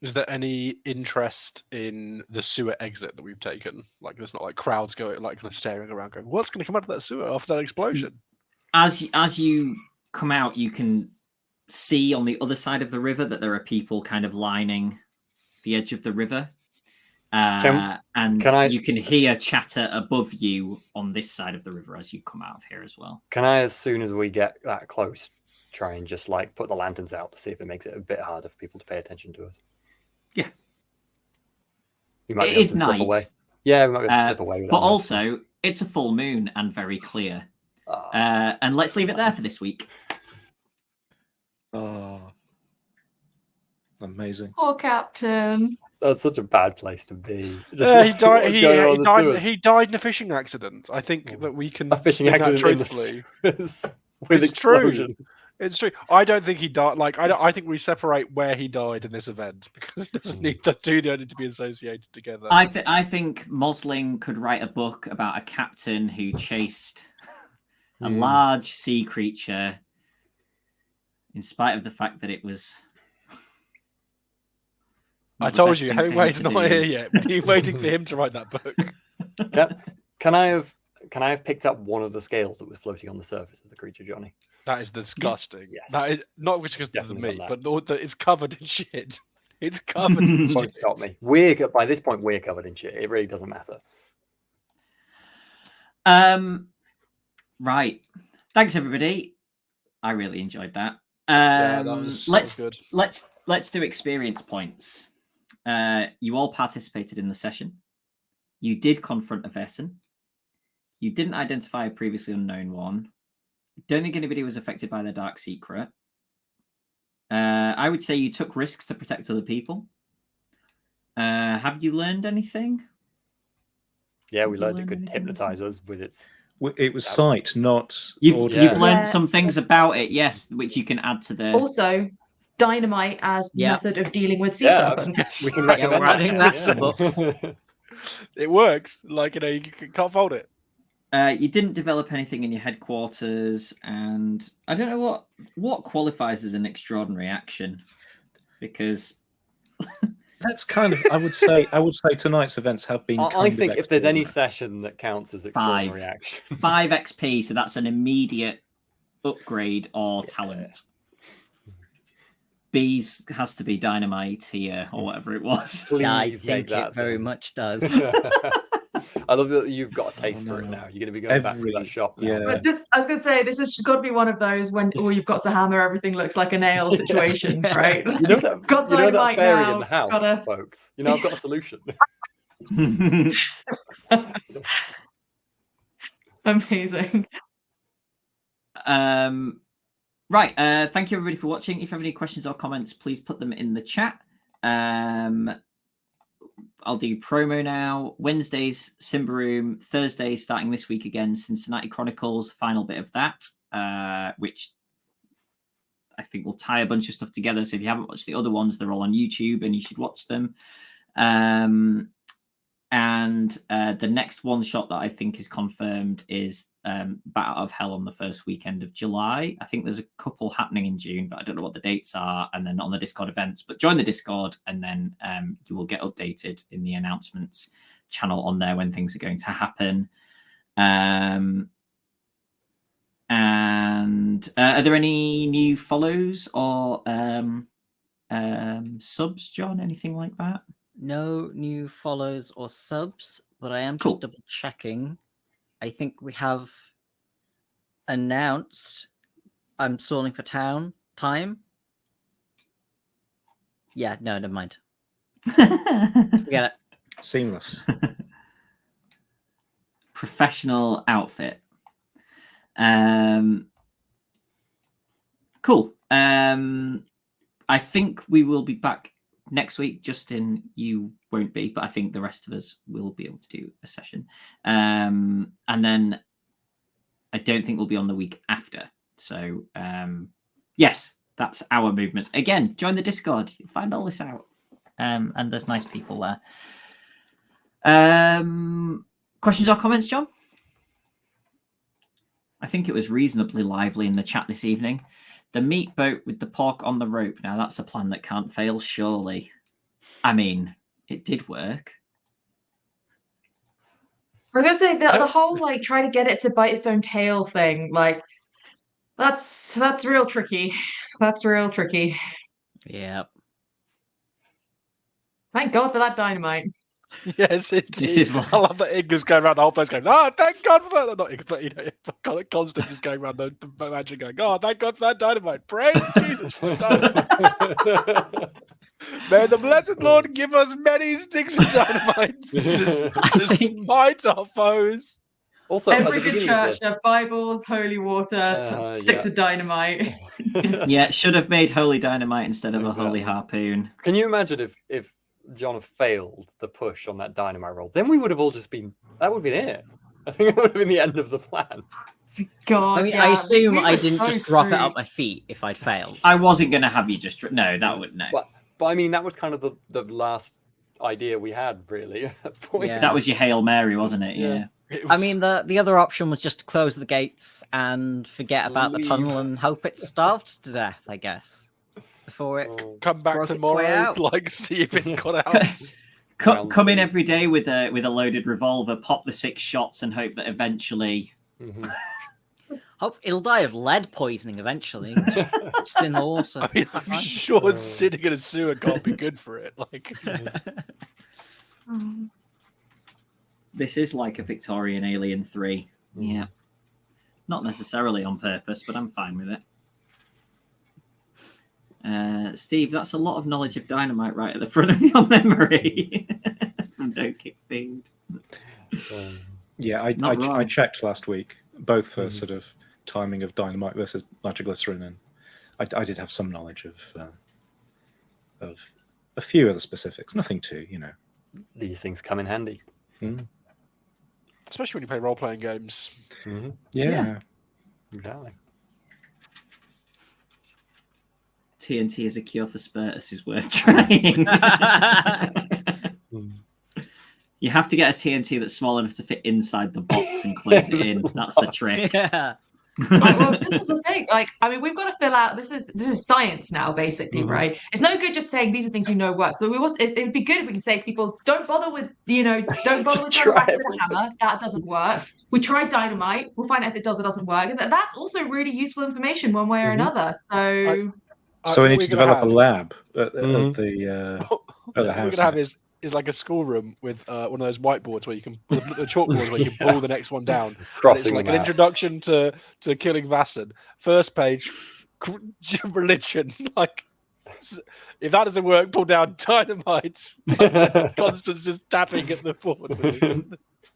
Is there any interest in the sewer exit that we've taken? Like, there's not like crowds going, like, kind of staring around, going, "What's going to come out of that sewer after that explosion?" As you come out, you can see on the other side of the river that there are people kind of lining the edge of the river, you can hear chatter above you on this side of the river as you come out of here as well. Can I, as soon as we get that close, try and just like put the lanterns out to see if it makes it a bit harder for people to pay attention to us? Yeah. You might it be is able to night. slip away. Yeah, we might be able to slip away with but that. Also, it's a full moon and very clear. And let's leave it there for this week. Oh, amazing. Poor Captain. That's such a bad place to be. Yeah, he died. He died in a fishing accident. I think that we can a fishing accident truthfully. With it's explosions. True. It's true. I don't think he died. Like, I think we separate where he died in this event because it doesn't need the two. They don't need to be associated together. I think Mosling could write a book about a captain who chased a large sea creature, in spite of the fact that it was. I told you, Hemingway's not here yet. We're waiting for him to write that book. Can I have picked up one of the scales that was floating on the surface of the creature, Johnny? That is disgusting. Yes. That is not because of Definitely me, done but it's covered in shit. It's covered in shit. Won't stop me. By this point, we're covered in shit. It really doesn't matter. Right. Thanks, everybody. I really enjoyed that. Yeah, that was good. Let's do experience points. You all participated in the session. You did confront a Vaesen. You didn't identify a previously unknown one. Don't think anybody was affected by the dark secret. I would say you took risks to protect other people. Have you learned anything? Yeah, we learned it could hypnotize us with its. It was sight, not. You've learned some things about it, yes, which you can add to the. Also, dynamite as method of dealing with sea serpents. We can recommend that. It works. Like, you can't fold it. You didn't develop anything in your headquarters, and I don't know what qualifies as an extraordinary action, because that's kind of I would say tonight's events have been. I think if there's any session that counts as extraordinary action, 5 XP, so that's an immediate upgrade or talent. B's has to be dynamite here or whatever it was. Yeah, I think it very much does. I love that you've got a taste for it now. You're going to be going back to that shop now. Yeah. But I was going to say, this has got to be one of those when all you've got's a hammer, everything looks like a nail situations, right? You know that, got you know that fairy now, in the house, folks. You know, I've got a solution. Amazing. Right. Thank you, everybody, for watching. If you have any questions or comments, please put them in the chat. I'll do promo now. Wednesdays, Simba Room. Thursdays, starting this week again, Cincinnati Chronicles. Final bit of that, which I think will tie a bunch of stuff together. So if you haven't watched the other ones, they're all on YouTube and you should watch them. And the next one shot that I think is confirmed is Bat Out of Hell on the first weekend of July. I think there's a couple happening in June, but I don't know what the dates are. And then on the Discord events, but join the Discord and then you will get updated in the announcements channel on there when things are going to happen. And are there any new follows or subs, John? Anything like that? No new follows or subs, but I am just double checking. I think we have announced I'm stalling for time. Yeah, no, never mind. Forget it. Seamless. Professional outfit. Cool. I think we will be back next week. Justin, you won't be, but I think the rest of us will be able to do a session. And then I don't think we'll be on the week after. So, yes, that's our movements. Again, join the Discord. You'll find all this out. And there's nice people there. Questions or comments, John? I think it was reasonably lively in the chat this evening. The meat boat with the pork on the rope. Now, that's a plan that can't fail, surely. I mean, it did work. We're going to say that the whole, like, try to get it to bite its own tail thing, like, that's real tricky. That's real tricky. Yep. Thank God for that dynamite. Yes, it This is. is like- I love that Inga's going around the whole place going, thank God for that. Not Inga, but, you know, Constance is going around the magic going, thank God for that dynamite. Praise Jesus for the dynamite. May the blessed Lord give us many sticks of dynamite to smite our foes. Also, at Every the good beginning of church this, have Bibles, holy water, sticks yeah. of dynamite. Yeah, should have made holy dynamite instead of a holy Exactly. harpoon. Can you imagine if John had failed the push on that dynamite roll? Then we would have all just been, that would have been it. I think it would have been the end of the plan. God, I mean, yeah. I assume We I were didn't so just drop it screwed. up my feet if I'd failed. I wasn't going to have you just... No, that would... No. But I mean, that was kind of the last idea we had, really, at that point. Yeah. That was your Hail Mary, wasn't it? Yeah. It I was- mean, the other option was just to close the gates and forget about the Leave. tunnel and hope it starved to death, I guess, before it... Oh. come back broke its way tomorrow, out. like, see if it's got out. Come in every day with a loaded revolver, pop the 6 shots and hope that eventually... Mhm. Hope it'll die of lead poisoning eventually, just in the water. I mean, I'm sure sitting in a sewer can't be good for it. Like, This is like a Victorian Alien 3. Yeah. Not necessarily on purpose, but I'm fine with it. Steve, that's a lot of knowledge of dynamite right at the front of your memory. From Don't Kick Food. Yeah, I Not wrong. I checked last week, both for sort of timing of dynamite versus nitroglycerin, and I did have some knowledge of a few of the specifics. Nothing too, These things come in handy. especially when you play role-playing games. Mm-hmm. Yeah. Exactly. TNT as a cure for Spurtus is worth trying. You have to get a TNT that's small enough to fit inside the box and close it in. That's the trick. Yeah. Well, this is the thing. Like, I mean, we've got to fill out. This is science now, basically, right? It's no good just saying these are things we know works. But it would be good if we could say to people, don't bother with, don't bother Just with try trying to whack with a hammer. That doesn't work. We tried dynamite. We'll find out if it does or doesn't work. And that's also really useful information, one way or another. So, So we need to we're gonna develop a lab at the What we're house. gonna have is like a schoolroom with one of those whiteboards where you can the chalkboards where you can pull the next one down. And it's Crossing like them an out. introduction to killing Vaesen. First page, religion. Like, if that doesn't work, pull down dynamite. Constance just tapping at the board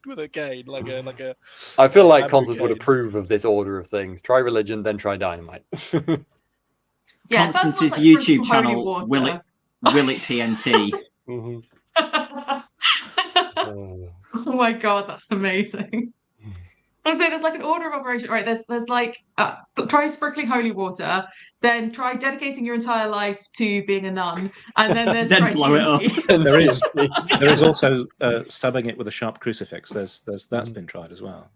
with a cane, like a. I feel like Average Constance would game. approve of this order of things. Try religion, then try dynamite. yeah, Constance's first one, let's drink YouTube some holy channel, water. Will It TNT. Mhm. Oh my god, that's amazing. I'm saying there's like an order of operation, right? There's like try sprinkling holy water, then try dedicating your entire life to being a nun, and then there's Then blow it up. There is also stabbing it with a sharp crucifix. That's been tried as well.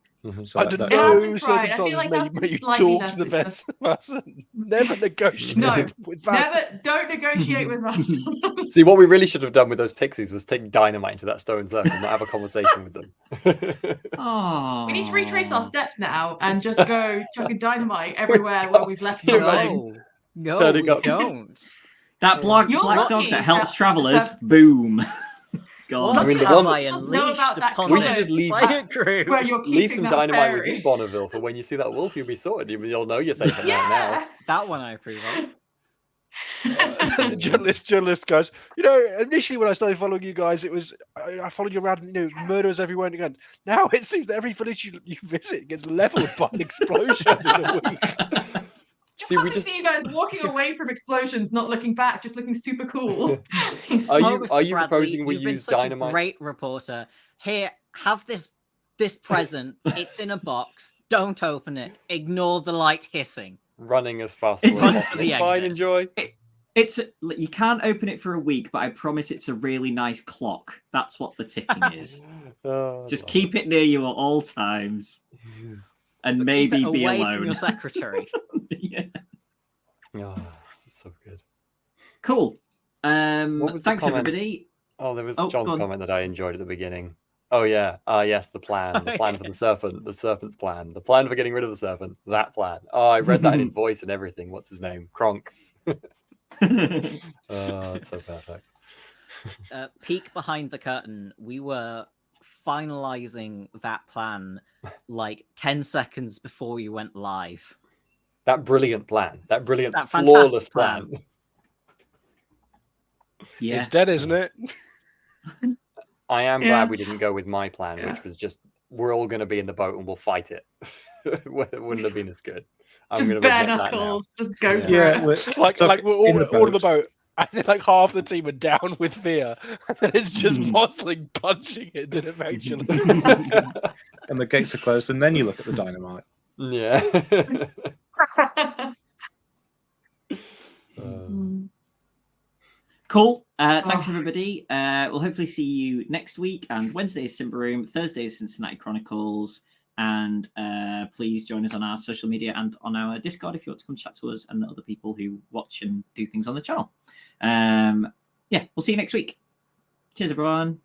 So Under It has no been tried. I feel circumstances like may that's been you slightly talk to the less Vaesen. Never negotiate No, with Vaesen. don't negotiate with us. See, what we really should have done with those pixies was take dynamite into that stone circle and not have a conversation with them. Oh. We need to retrace our steps now and just go chucking dynamite everywhere got- where we've left them alone. No, Turning we up. don't. That black You're dog lucky that helps that- travelers, that- boom. God. I mean, the Lucky one that that- Vaesen doesn't know about that We should just comment leave- Player crew. where you're Leave keeping some that dynamite with fairy. you, Bonneville, for when you see that wolf, you'll be sorted. You'll know you're safe at night Yeah. That one I approve of. The journalist guys, initially when I started following you guys, it was I followed you around, murderers everywhere, and again. Now it seems that every village you visit gets leveled by an explosion in a week. Just See, because we I just- see you guys walking away from explosions, not looking back, just looking super cool. Are you Honestly, are you Bradley, proposing we you've been use such dynamite? a great reporter. Here, have this present. It's in a box. Don't open it. Ignore the light hissing. Running as fast It's- as Run possible. for the It's fine, exit. enjoy. You can't open it for a week, but I promise it's a really nice clock. That's what the ticking is. Oh, Just love keep it near you at all times, it. and But maybe keep it be away alone. from your secretary. Yeah. Oh, it's so good. Cool. What was the Thanks, comment? everybody. Oh, there was Oh, John's go on. comment that I enjoyed at the beginning. Oh yeah. Yes, the plan. The plan for the serpent. The serpent's plan. The plan for getting rid of the serpent. That plan. Oh, I read that in his voice and everything. What's his name? Kronk. Oh, it's so perfect. Peek behind the curtain. We were finalizing that plan like 10 seconds before we went live. That brilliant plan. That brilliant, That fantastic flawless plan. plan. Yeah. It's dead, isn't it? I am Yeah. glad we didn't go with my plan, Yeah. which was just we're all going to be in the boat and we'll fight it. It wouldn't have been as good. I'm Just gonna bare admit that now. knuckles, just go for Yeah, it. we're Like stuck we're in all on the boat, and then like half the team are down with fear, and then it's just Mosling punching it eventually. and the gates are closed, and then you look at the dynamite. Yeah. Cool. Thanks, Oh. everybody. We'll hopefully see you next week. And Wednesday is Simba Room, Thursday is Cincinnati Chronicles. And please join us on our social media and on our Discord if you want to come chat to us and the other people who watch and do things on the channel. Yeah, we'll see you next week. Cheers, everyone.